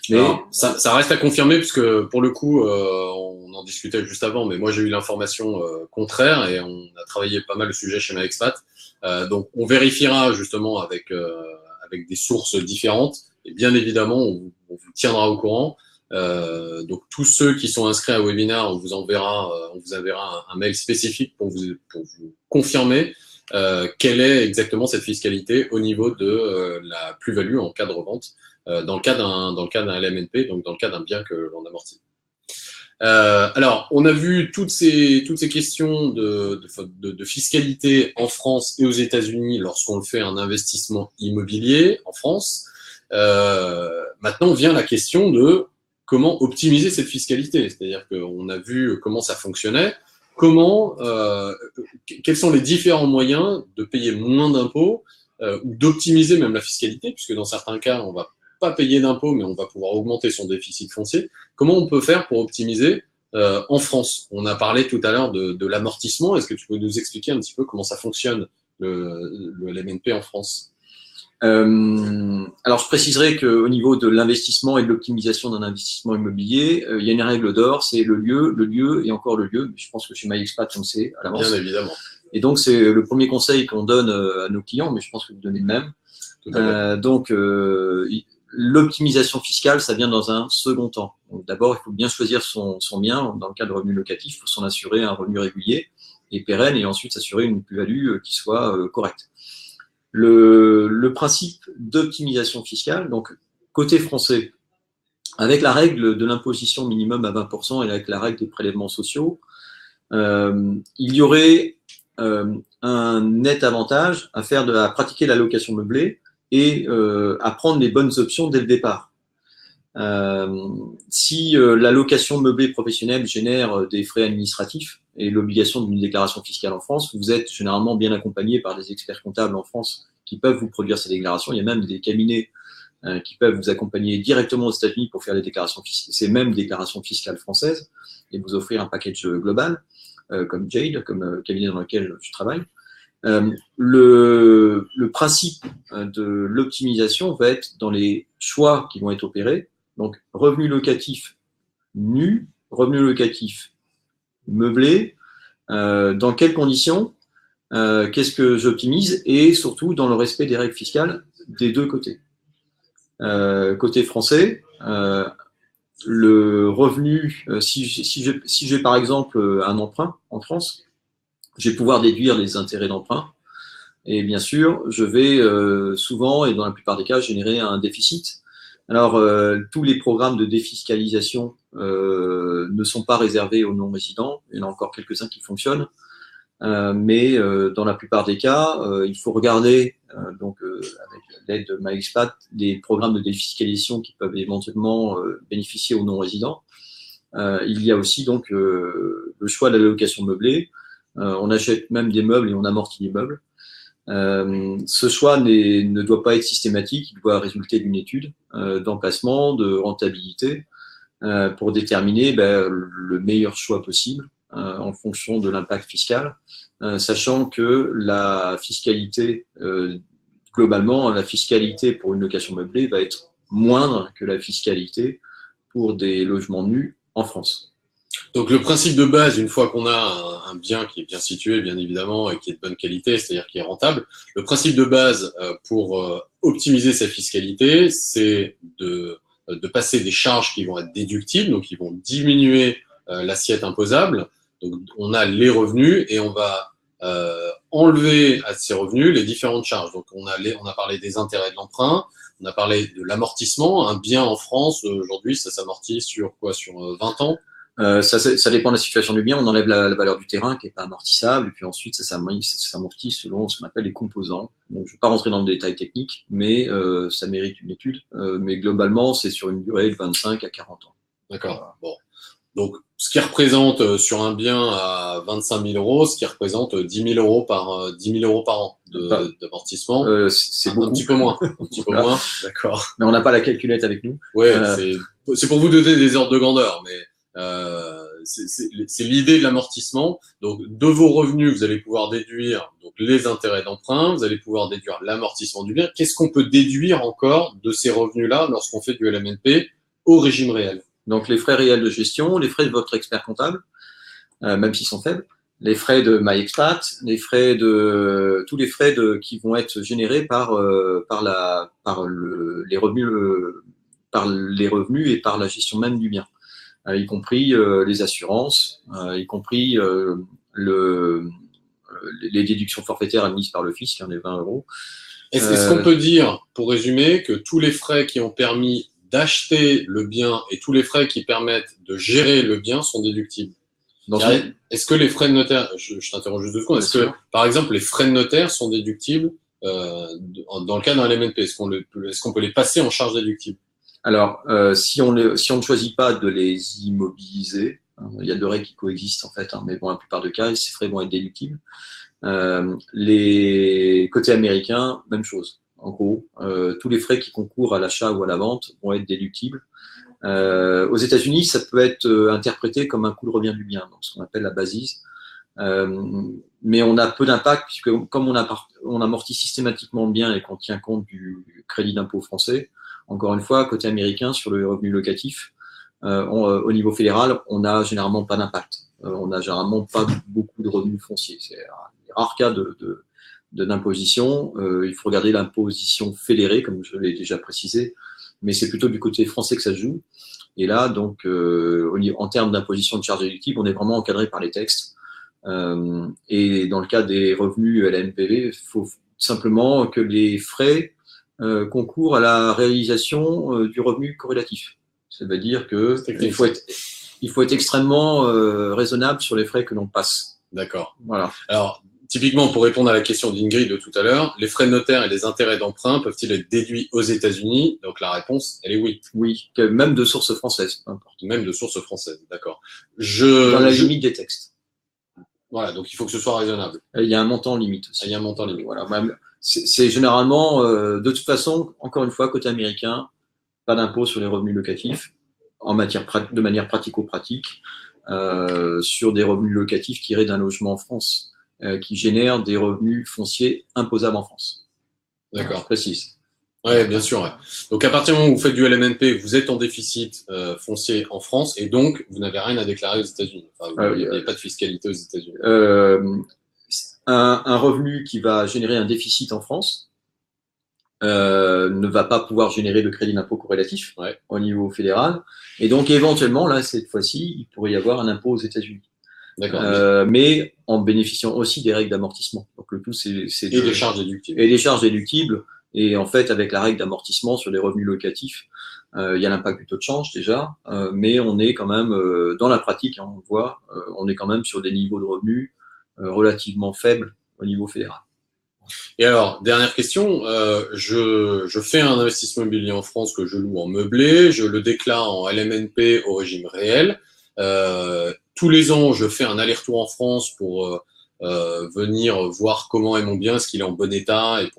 Mais alors, ça reste à confirmer, puisque pour le coup, on en discutait juste avant, mais moi j'ai eu l'information contraire et on a travaillé pas mal le sujet chez MyExpat. Donc on vérifiera justement avec des sources différentes et bien évidemment on vous tiendra au courant. Donc tous ceux qui sont inscrits à webinaire, on vous enverra un mail spécifique pour vous confirmer quelle est exactement cette fiscalité au niveau de la plus-value en cas de revente dans le cas d'un LMNP, donc dans le cas d'un bien que l'on amortit. Alors, on a vu toutes ces questions de fiscalité en France et aux États-Unis lorsqu'on fait un investissement immobilier en France. Maintenant vient la question de comment optimiser cette fiscalité. C'est-à-dire qu'on a vu comment ça fonctionnait. Quels sont les différents moyens de payer moins d'impôts ou d'optimiser même la fiscalité, puisque dans certains cas, on va pas payer d'impôts, mais on va pouvoir augmenter son déficit foncier. Comment on peut faire pour optimiser en France? On a parlé tout à l'heure de l'amortissement. Est-ce que tu peux nous expliquer un petit peu comment ça fonctionne, le LMNP en France? Alors, je préciserai qu'au niveau de l'investissement et de l'optimisation d'un investissement immobilier, il y a une règle d'or, c'est le lieu et encore le lieu. Je pense que chez MyExpat, on sait à l'avance. Bien évidemment. Et donc, c'est le premier conseil qu'on donne à nos clients, mais je pense que vous donnez le même. Donc, l'optimisation fiscale, ça vient dans un second temps. Donc, d'abord, il faut bien choisir son bien. Dans le cas de revenu locatif, il faut s'en assurer un revenu régulier et pérenne, et ensuite s'assurer une plus-value qui soit correcte. Le principe d'optimisation fiscale, donc côté français, avec la règle de l'imposition minimum à 20% et avec la règle des prélèvements sociaux, il y aurait un net avantage à pratiquer la location meublée et à prendre les bonnes options dès le départ. Si la location meublée professionnelle génère des frais administratifs et l'obligation d'une déclaration fiscale en France, vous êtes généralement bien accompagné par des experts comptables en France qui peuvent vous produire ces déclarations. Il y a même des cabinets qui peuvent vous accompagner directement aux États-Unis pour faire les déclarations fiscales, ces mêmes déclarations fiscales françaises, et vous offrir un package global, comme Jade, comme cabinet dans lequel je travaille. Le principe de l'optimisation va être dans les choix qui vont être opérés. Donc, revenu locatif nu, revenu locatif meublé, dans quelles conditions, qu'est-ce que j'optimise, et surtout dans le respect des règles fiscales des deux côtés. Côté français, le revenu, si j'ai par exemple un emprunt en France, je vais pouvoir déduire les intérêts d'emprunt. Et bien sûr, je vais souvent, et dans la plupart des cas, générer un déficit. Alors, tous les programmes de défiscalisation ne sont pas réservés aux non-résidents. Il y en a encore quelques-uns qui fonctionnent. Mais dans la plupart des cas, il faut regarder, avec l'aide de MyExpat, des programmes de défiscalisation qui peuvent éventuellement bénéficier aux non-résidents. Il y a aussi donc le choix de la location meublée. On achète même des meubles et on amortit les meubles. Ce choix ne doit pas être systématique, il doit résulter d'une étude d'emplacement, de rentabilité, pour déterminer le meilleur choix possible en fonction de l'impact fiscal, sachant que la fiscalité, globalement, la fiscalité pour une location meublée va être moindre que la fiscalité pour des logements nus en France. Donc le principe de base, une fois qu'on a un bien qui est bien situé, bien évidemment, et qui est de bonne qualité, c'est-à-dire qui est rentable, le principe de base pour optimiser sa fiscalité, c'est de passer des charges qui vont être déductibles, donc qui vont diminuer l'assiette imposable. Donc on a les revenus et on va enlever à ces revenus les différentes charges. Donc on a parlé des intérêts de l'emprunt, on a parlé de l'amortissement. Un bien en France, aujourd'hui, ça s'amortit sur quoi? Sur 20 ans? Ça dépend de la situation du bien. On enlève la valeur du terrain qui n'est pas amortissable, et puis ensuite ça s'amortit selon ce qu'on appelle les composants. Donc je ne vais pas rentrer dans le détail technique, mais ça mérite une étude. Mais globalement, c'est sur une durée de 25 à 40 ans. D'accord. Bon. Donc ce qui représente sur un bien à 25 000 euros, ce qui représente 10 000 euros par an d'amortissement. C'est beaucoup. Un petit peu moins. Un petit peu moins. D'accord. Mais on n'a pas la calculette avec nous. Ouais, c'est pour vous donner des ordres de grandeur, mais c'est l'idée de l'amortissement. Donc, de vos revenus, vous allez pouvoir déduire donc les intérêts d'emprunt, vous allez pouvoir déduire l'amortissement du bien. Qu'est-ce qu'on peut déduire encore de ces revenus-là lorsqu'on fait du LMNP au régime réel? Donc, les frais réels de gestion, les frais de votre expert comptable, même s'ils sont faibles, les frais de MyExpat, les frais de tous les frais qui vont être générés par les revenus et par la gestion même du bien, y compris les assurances, y compris les déductions forfaitaires admises par le fisc, les 20 euros. Est-ce qu'on peut dire, pour résumer, que tous les frais qui ont permis d'acheter le bien et tous les frais qui permettent de gérer le bien sont déductibles? Est-ce que les frais de notaire, je t'interroge juste 2 secondes, est-ce que, par exemple, les frais de notaire sont déductibles dans le cas d'un LMNP? Est-ce qu'on peut les passer en charge déductible? Alors, si on ne choisit pas de les immobiliser, il y a 2 règles qui coexistent en fait, mais bon, la plupart des cas, ces frais vont être déductibles. Les côtés américains, même chose. En gros, tous les frais qui concourent à l'achat ou à la vente vont être déductibles. Aux États-Unis, ça peut être interprété comme un coût de revient du bien, donc ce qu'on appelle la basis. Mais on a peu d'impact puisque comme on amortit systématiquement le bien et qu'on tient compte du crédit d'impôt français, encore une fois, côté américain, sur le revenu locatif, au niveau fédéral, on n'a généralement pas d'impact. On n'a généralement pas beaucoup de revenus fonciers. C'est un rare cas d'imposition. Il faut regarder l'imposition fédérée, comme je l'ai déjà précisé, mais c'est plutôt du côté français que ça se joue. Et là, donc, en termes d'imposition de charges déductibles, on est vraiment encadré par les textes. Et dans le cas des revenus LMPV, il faut simplement que les frais concourent à la réalisation du revenu corrélatif. Ça veut dire que il faut être extrêmement raisonnable sur les frais que l'on passe. D'accord. Voilà. Alors, typiquement, pour répondre à la question d'Ingrid de tout à l'heure, les frais de notaire et les intérêts d'emprunt peuvent-ils être déduits aux États-Unis? Donc la réponse, elle est oui. Oui, même de source française, peu importe. Même de source française, d'accord. Dans la limite des textes. Voilà, donc il faut que ce soit raisonnable. Il y a un montant limite aussi. Il y a un montant limite. Voilà. C'est généralement, de toute façon, encore une fois, côté américain, pas d'impôt sur les revenus locatifs de manière pratico-pratique sur des revenus locatifs tirés d'un logement en France qui génère des revenus fonciers imposables en France. D'accord. Je précise. Oui, bien sûr. Ouais. Donc à partir du moment où vous faites du LMNP, vous êtes en déficit foncier en France et donc vous n'avez rien à déclarer aux États-Unis. Enfin, il n'y a pas de fiscalité aux États-Unis. Un revenu qui va générer un déficit en France ne va pas pouvoir générer de crédit d'impôt corrélatif au niveau fédéral. Et donc, éventuellement, là, cette fois-ci, il pourrait y avoir un impôt aux États-Unis. D'accord. Mais en bénéficiant aussi des règles d'amortissement. Donc, le tout, c'est et des charges déductibles. Et des charges déductibles. Et en fait, avec la règle d'amortissement sur les revenus locatifs, il y a l'impact du taux de change déjà, mais on est quand même, dans la pratique, on le voit, on est quand même sur des niveaux de revenus relativement faibles au niveau fédéral. Et alors, dernière question, je fais un investissement immobilier en France que je loue en meublé, je le déclare en LMNP au régime réel. Tous les ans, je fais un aller-retour en France pour venir voir comment est mon bien, est-ce qu'il est en bon état, et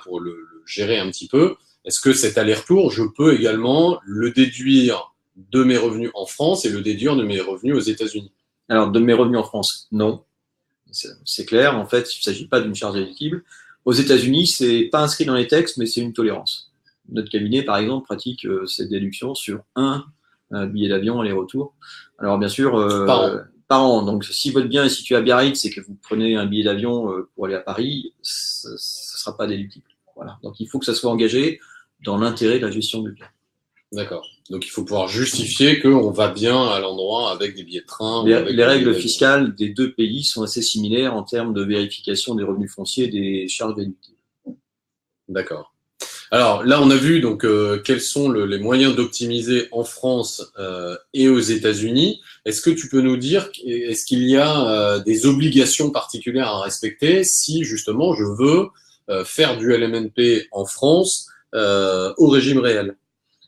pour le gérer un petit peu. Est-ce que cet aller-retour, je peux également le déduire de mes revenus en France et le déduire de mes revenus aux États-Unis? Alors, de mes revenus en France, non. C'est clair, en fait, il ne s'agit pas d'une charge déductible. Aux États-Unis, c'est pas inscrit dans les textes, mais c'est une tolérance. Notre cabinet, par exemple, pratique cette déduction sur un billet d'avion aller-retour. Alors, bien sûr, par an. Donc, si votre bien est situé à Biarritz et que vous prenez un billet d'avion pour aller à Paris, ce ne sera pas déductible. Voilà. Donc, il faut que ça soit engagé dans l'intérêt de la gestion du bien. D'accord. Donc, il faut pouvoir justifier qu'on va bien à l'endroit avec des billets de train. Les règles fiscales des 2 pays sont assez similaires en termes de vérification des revenus fonciers et des charges déductibles. D'accord. Alors là, on a vu donc quels sont les moyens d'optimiser en France et aux États-Unis. Est-ce que tu peux nous dire, est-ce qu'il y a des obligations particulières à respecter si justement je veux faire du LMNP en France au régime réel?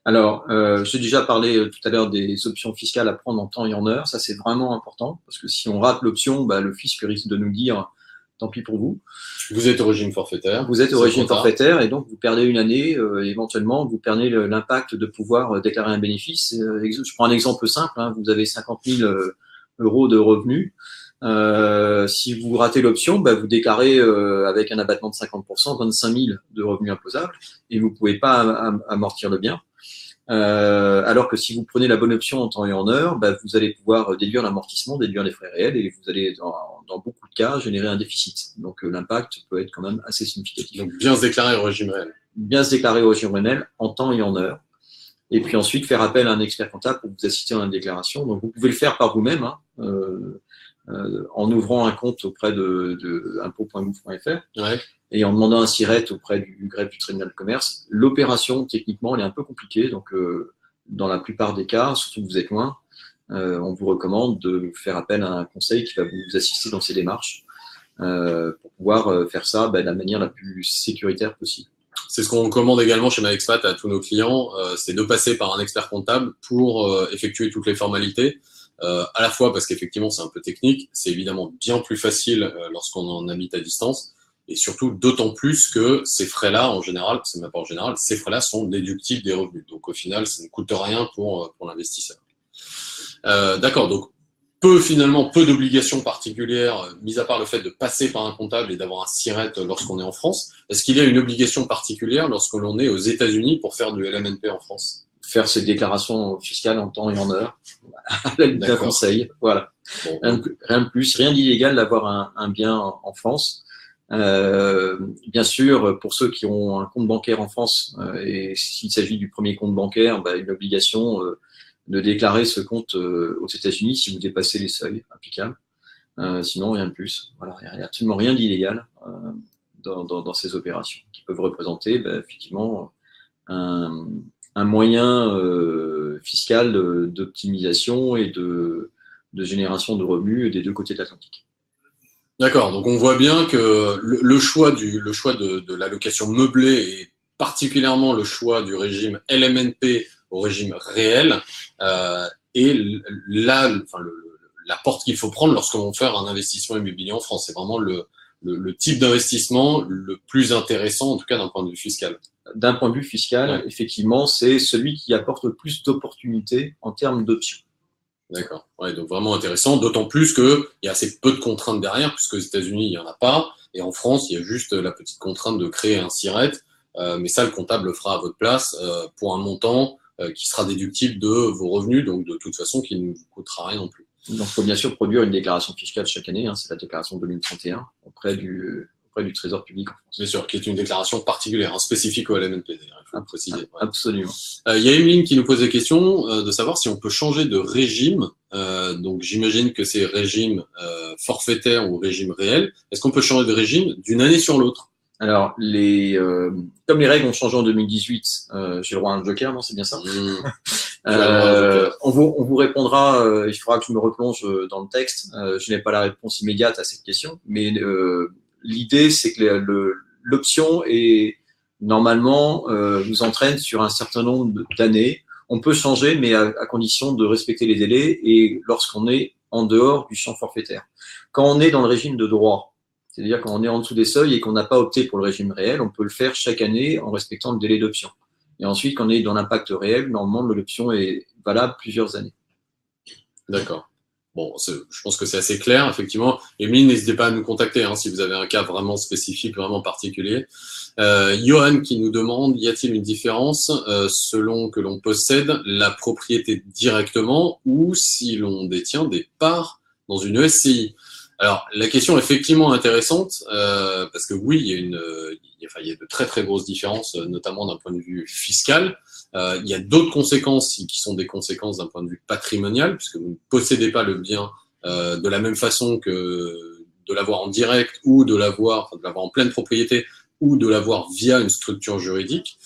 Alors, j'ai déjà parlé tout à l'heure des options fiscales à prendre en temps et en heure. Ça, c'est vraiment important parce que si on rate l'option, le fisc risque de nous dire tant pis pour vous. Vous êtes au régime forfaitaire. Vous êtes au régime forfaitaire et donc vous perdez une année. Éventuellement, vous perdez l'impact de pouvoir déclarer un bénéfice. Je prends un exemple simple. Vous avez 50 000 € de revenus. Si vous ratez l'option, bah, vous déclarez avec un abattement de 50% 25 000 de revenus imposables et vous pouvez pas amortir le bien. Alors que si vous prenez la bonne option en temps et en heure, bah, vous allez pouvoir déduire l'amortissement, déduire les frais réels et vous allez, dans beaucoup de cas, générer un déficit. Donc l'impact peut être quand même assez significatif. Donc bien se déclarer au régime réel. Bien se déclarer au régime réel en temps et en heure. Et puis ensuite faire appel à un expert comptable pour vous assister dans la déclaration. Donc vous pouvez le faire par vous-même, hein, en ouvrant un compte auprès de impôts.gouv.fr. Ouais. Et en demandant un SIRET auprès du greffe du tribunal de commerce. L'opération, techniquement, elle est un peu compliquée. Donc, dans la plupart des cas, surtout que vous êtes loin, on vous recommande de faire appel à un conseil qui va vous assister dans ces démarches pour pouvoir faire ça de la manière la plus sécuritaire possible. C'est ce qu'on recommande également chez MyExpat à tous nos clients, c'est de passer par un expert comptable pour effectuer toutes les formalités. À la fois parce qu'effectivement, c'est un peu technique. C'est évidemment bien plus facile lorsqu'on en habite à distance. Et surtout, d'autant plus que ces frais-là, en général, c'est même pas en général, ces frais-là sont déductibles des revenus. Donc, au final, ça ne coûte rien pour l'investisseur. D'accord. Donc, finalement, peu d'obligations particulières, mis à part le fait de passer par un comptable et d'avoir un SIRET lorsqu'on est en France. Est-ce qu'il y a une obligation particulière lorsque l'on est aux États-Unis pour faire du LMNP en France? Faire ses déclarations fiscales en temps et en heure, à l'aide d'un conseil. Voilà. Bon, rien de plus, rien d'illégal d'avoir un bien en France. Bien sûr, pour ceux qui ont un compte bancaire en France, et s'il s'agit du premier compte bancaire, une obligation de déclarer ce compte aux États-Unis si vous dépassez les seuils applicables. Sinon, rien de plus. Voilà, il n'y a absolument rien d'illégal dans ces opérations qui peuvent représenter effectivement un moyen fiscal d'optimisation et de génération de revenus des deux côtés de l'Atlantique. D'accord, donc on voit bien que le choix de l'allocation meublée et particulièrement le choix du régime LMNP au régime réel est la porte qu'il faut prendre lorsqu'on veut faire un investissement immobilier en France. C'est vraiment le type d'investissement le plus intéressant, en tout cas d'un point de vue fiscal. D'un point de vue fiscal, effectivement, c'est celui qui apporte le plus d'opportunités en termes d'options. D'accord. Ouais, donc vraiment intéressant, d'autant plus qu'il y a assez peu de contraintes derrière, puisque aux États-Unis, il n'y en a pas, et en France, il y a juste la petite contrainte de créer un SIRET, mais ça, le comptable le fera à votre place pour un montant qui sera déductible de vos revenus, donc de toute façon, qui ne vous coûtera rien non plus. Donc, il faut bien sûr produire une déclaration fiscale chaque année, hein, c'est la déclaration 2031 auprès du Trésor public en France. Bien sûr, qui est une déclaration particulière, spécifique au LMNP, d'ailleurs, il faut le préciser. Ouais. Absolument. Il y a une ligne qui nous pose des questions de savoir si on peut changer de régime. Donc, j'imagine que c'est régime forfaitaire ou régime réel. Est-ce qu'on peut changer de régime d'une année sur l'autre? Alors, comme les règles ont changé en 2018, j'ai le droit à un joker, non? C'est bien ça? On vous répondra, il faudra que je me replonge dans le texte. Je n'ai pas la réponse immédiate à cette question, mais l'idée, c'est que l'option est normalement nous entraîne sur un certain nombre d'années. On peut changer, mais à condition de respecter les délais et lorsqu'on est en dehors du champ forfaitaire. Quand on est dans le régime de droit, c'est-à-dire quand on est en dessous des seuils et qu'on n'a pas opté pour le régime réel, on peut le faire chaque année en respectant le délai d'option. Et ensuite, quand on est dans l'impact réel, normalement, l'option est valable plusieurs années. D'accord. Bon, je pense que c'est assez clair, effectivement. Émilie, n'hésitez pas à nous contacter hein, si vous avez un cas vraiment spécifique, vraiment particulier. Johan qui nous demande, y a-t-il une différence selon que l'on possède la propriété directement ou si l'on détient des parts dans une SCI? Alors, la question est effectivement intéressante parce que oui, il y a de très très grosses différences, notamment d'un point de vue fiscal. Il y a d'autres conséquences qui sont des conséquences d'un point de vue patrimonial, puisque vous ne possédez pas le bien de la même façon que de l'avoir en direct ou de l'avoir en pleine propriété ou de l'avoir via une structure juridique.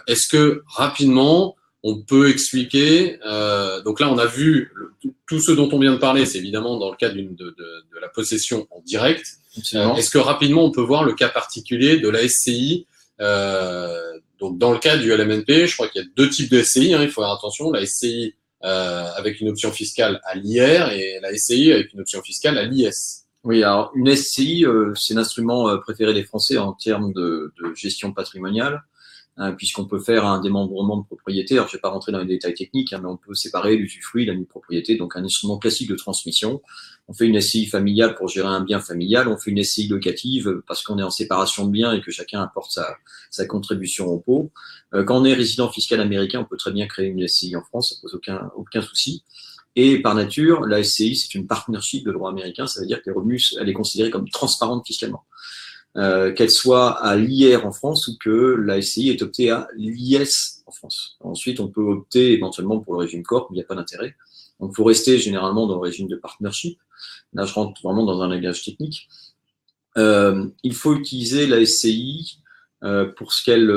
Est-ce que rapidement on peut expliquer, donc là on a vu tout ce dont on vient de parler, c'est évidemment dans le cas de la possession en direct. Est-ce que rapidement on peut voir le cas particulier de la SCI donc dans le cas du LMNP, je crois qu'il y a deux types de SCI, hein, il faut faire attention, la SCI avec une option fiscale à l'IR et la SCI avec une option fiscale à l'IS. Oui, alors une SCI, c'est l'instrument préféré des Français en termes de gestion patrimoniale. puisqu'on peut faire un démembrement de propriété. Alors, je ne vais pas rentrer dans les détails techniques, mais on peut séparer l'usufruit, la nue propriété, donc un instrument classique de transmission. On fait une SCI familiale pour gérer un bien familial, on fait une SCI locative parce qu'on est en séparation de biens et que chacun apporte sa contribution au pot. Quand on est résident fiscal américain, on peut très bien créer une SCI en France, ça pose aucun souci. Et par nature, la SCI, c'est une partnership de droit américain, ça veut dire que les revenus, elle est considérée comme transparente fiscalement. Qu'elle soit à l'IR en France ou que la SCI est optée à l'IS en France. Ensuite, on peut opter éventuellement pour le régime corp, mais il n'y a pas d'intérêt. Donc, il faut rester généralement dans le régime de partnership. Là, je rentre vraiment dans un langage technique. Il faut utiliser la SCI pour ce qu'elle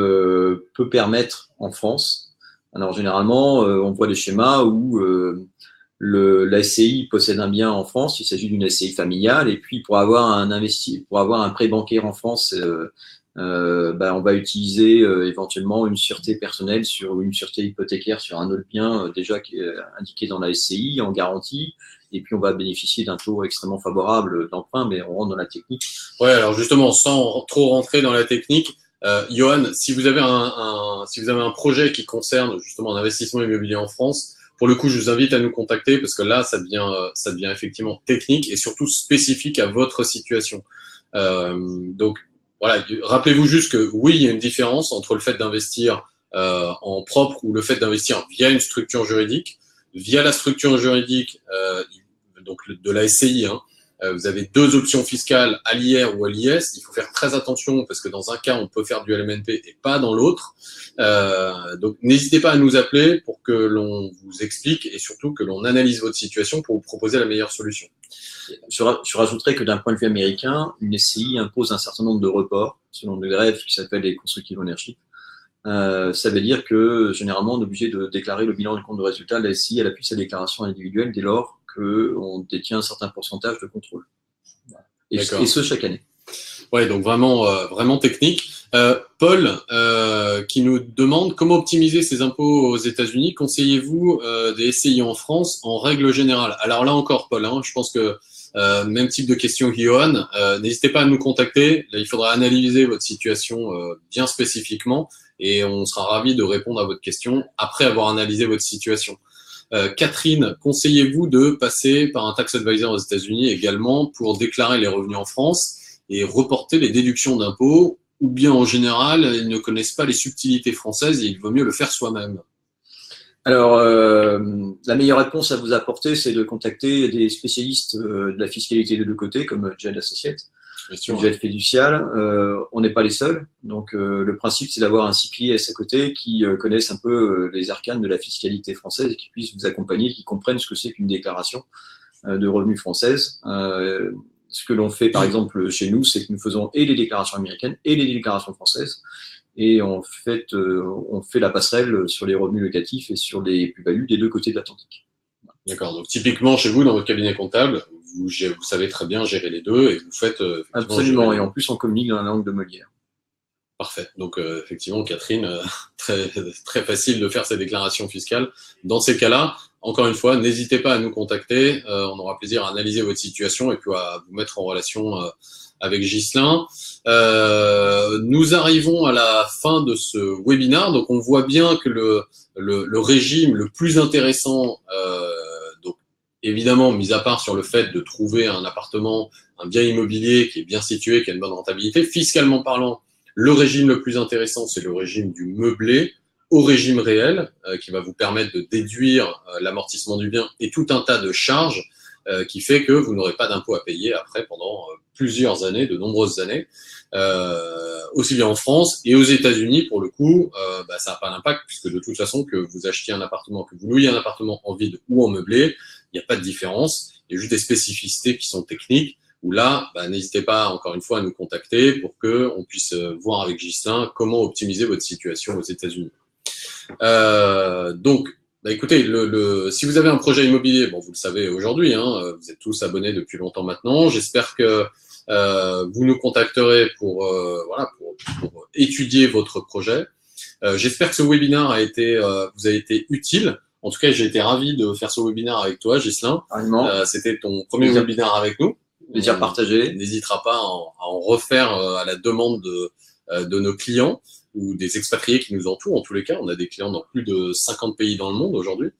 peut permettre en France. Alors, généralement, on voit des schémas où la SCI possède un bien en France, il s'agit d'une SCI familiale, et puis pour avoir un prêt bancaire en France, on va utiliser éventuellement une sûreté personnelle ou une sûreté hypothécaire sur un autre bien déjà qui est indiqué dans la SCI en garantie, et puis on va bénéficier d'un taux extrêmement favorable d'emprunt, mais on rentre dans la technique. Ouais, alors justement, sans trop rentrer dans la technique, Johan, si vous avez un projet qui concerne justement un investissement immobilier en France, pour le coup, je vous invite à nous contacter parce que là, ça devient effectivement technique et surtout spécifique à votre situation. Donc, voilà, rappelez-vous juste que oui, il y a une différence entre le fait d'investir en propre ou le fait d'investir via une structure juridique. Via la structure juridique, donc de la SCI, vous avez deux options fiscales, à l'IR ou à l'IS. Il faut faire très attention parce que dans un cas, on peut faire du LMNP et pas dans l'autre. Donc, n'hésitez pas à nous appeler pour que l'on vous explique et surtout que l'on analyse votre situation pour vous proposer la meilleure solution. Je rajouterais que d'un point de vue américain, une SCI impose un certain nombre de reports selon des règles qui s'appellent les constructive ownership. Ça veut dire que généralement, on est obligé de déclarer le bilan du compte de résultat de la SCI. Elle appuie sa déclaration individuelle dès lors qu'on détient un certain pourcentage de contrôle. Et ce, chaque année. Ouais, donc vraiment technique. Paul, qui nous demande comment optimiser ses impôts aux États-Unis. Conseillez-vous des SCI en France en règle générale? Alors là encore, Paul, je pense que même type de question que Johan. N'hésitez pas à nous contacter. Là, il faudra analyser votre situation bien spécifiquement et on sera ravis de répondre à votre question après avoir analysé votre situation. Catherine, conseillez-vous de passer par un tax advisor aux États-Unis également pour déclarer les revenus en France et reporter les déductions d'impôts, ou bien en général, ils ne connaissent pas les subtilités françaises et il vaut mieux le faire soi-même? Alors, la meilleure réponse à vous apporter, c'est de contacter des spécialistes de la fiscalité des deux côtés, comme Jed Associates, Jed Fiducial. On n'est pas les seuls. Donc, le principe, c'est d'avoir un CPS à côté qui connaisse un peu les arcanes de la fiscalité française et qui puisse vous accompagner, qui comprennent ce que c'est qu'une déclaration de revenus française. Ce que l'on fait, par exemple, chez nous, c'est que nous faisons et les déclarations américaines et les déclarations françaises. Et en fait, on fait la passerelle sur les revenus locatifs et sur les plus-values des deux côtés de l'Atlantique. D'accord. Donc, typiquement, chez vous, dans votre cabinet comptable, vous savez très bien gérer les deux et vous faites… Absolument. Et en plus, on communique dans la langue de Molière. Parfait. Donc, effectivement, Catherine, très facile de faire ces déclarations fiscales. Dans ces cas-là, encore une fois, n'hésitez pas à nous contacter. On aura plaisir à analyser votre situation et puis à vous mettre en relation avec Ghislain. Nous arrivons à la fin de ce webinaire. Donc, on voit bien que le régime le plus intéressant, donc évidemment, mis à part sur le fait de trouver un appartement, un bien immobilier qui est bien situé, qui a une bonne rentabilité, fiscalement parlant, le régime le plus intéressant, c'est le régime du meublé au régime réel, qui va vous permettre de déduire l'amortissement du bien et tout un tas de charges qui fait que vous n'aurez pas d'impôt à payer après pendant plusieurs années, de nombreuses années, aussi bien en France et aux États-Unis. Pour le coup, ça n'a pas d'impact puisque de toute façon, que vous achetiez un appartement, que vous louiez un appartement en vide ou en meublé, il n'y a pas de différence. Il y a juste des spécificités qui sont techniques où là, n'hésitez pas encore une fois à nous contacter pour que on puisse voir avec Ghislain comment optimiser votre situation aux États-Unis. Donc, écoutez, si vous avez un projet immobilier, bon, vous le savez aujourd'hui, vous êtes tous abonnés depuis longtemps maintenant. J'espère que vous nous contacterez pour étudier votre projet. J'espère que ce webinaire vous a été utile. En tout cas, j'ai été ravi de faire ce webinaire avec toi, Ghislain. C'était ton premier webinaire avec nous. Plaisir partagé. N'hésitera pas à en refaire à la demande de nos clients. ou des expatriés qui nous entourent. En tous les cas, on a des clients dans plus de 50 pays dans le monde aujourd'hui.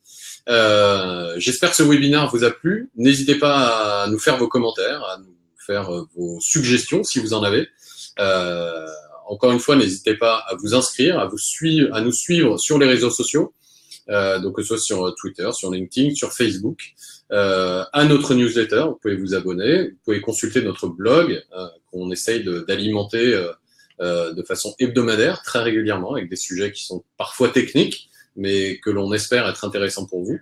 J'espère que ce webinaire vous a plu. N'hésitez pas à nous faire vos commentaires, à nous faire vos suggestions si vous en avez. Encore une fois, n'hésitez pas à vous inscrire, à nous suivre sur les réseaux sociaux, donc que ce soit sur Twitter, sur LinkedIn, sur Facebook, à notre newsletter. Vous pouvez vous abonner, vous pouvez consulter notre blog qu'on essaye d'alimenter de façon hebdomadaire, très régulièrement, avec des sujets qui sont parfois techniques, mais que l'on espère être intéressants pour vous.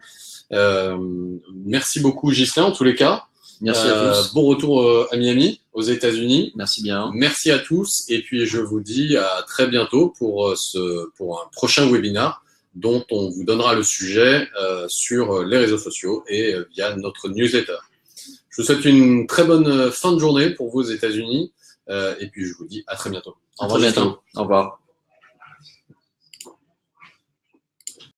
Merci beaucoup, Ghislain, en tous les cas. Merci à tous. Bon retour à Miami, aux États-Unis. Merci bien. Merci à tous. Et puis, je vous dis à très bientôt pour un prochain webinaire dont on vous donnera le sujet sur les réseaux sociaux et via notre newsletter. Je vous souhaite une très bonne fin de journée pour vous aux États-Unis. Et puis, je vous dis à très bientôt. Au revoir. Au revoir.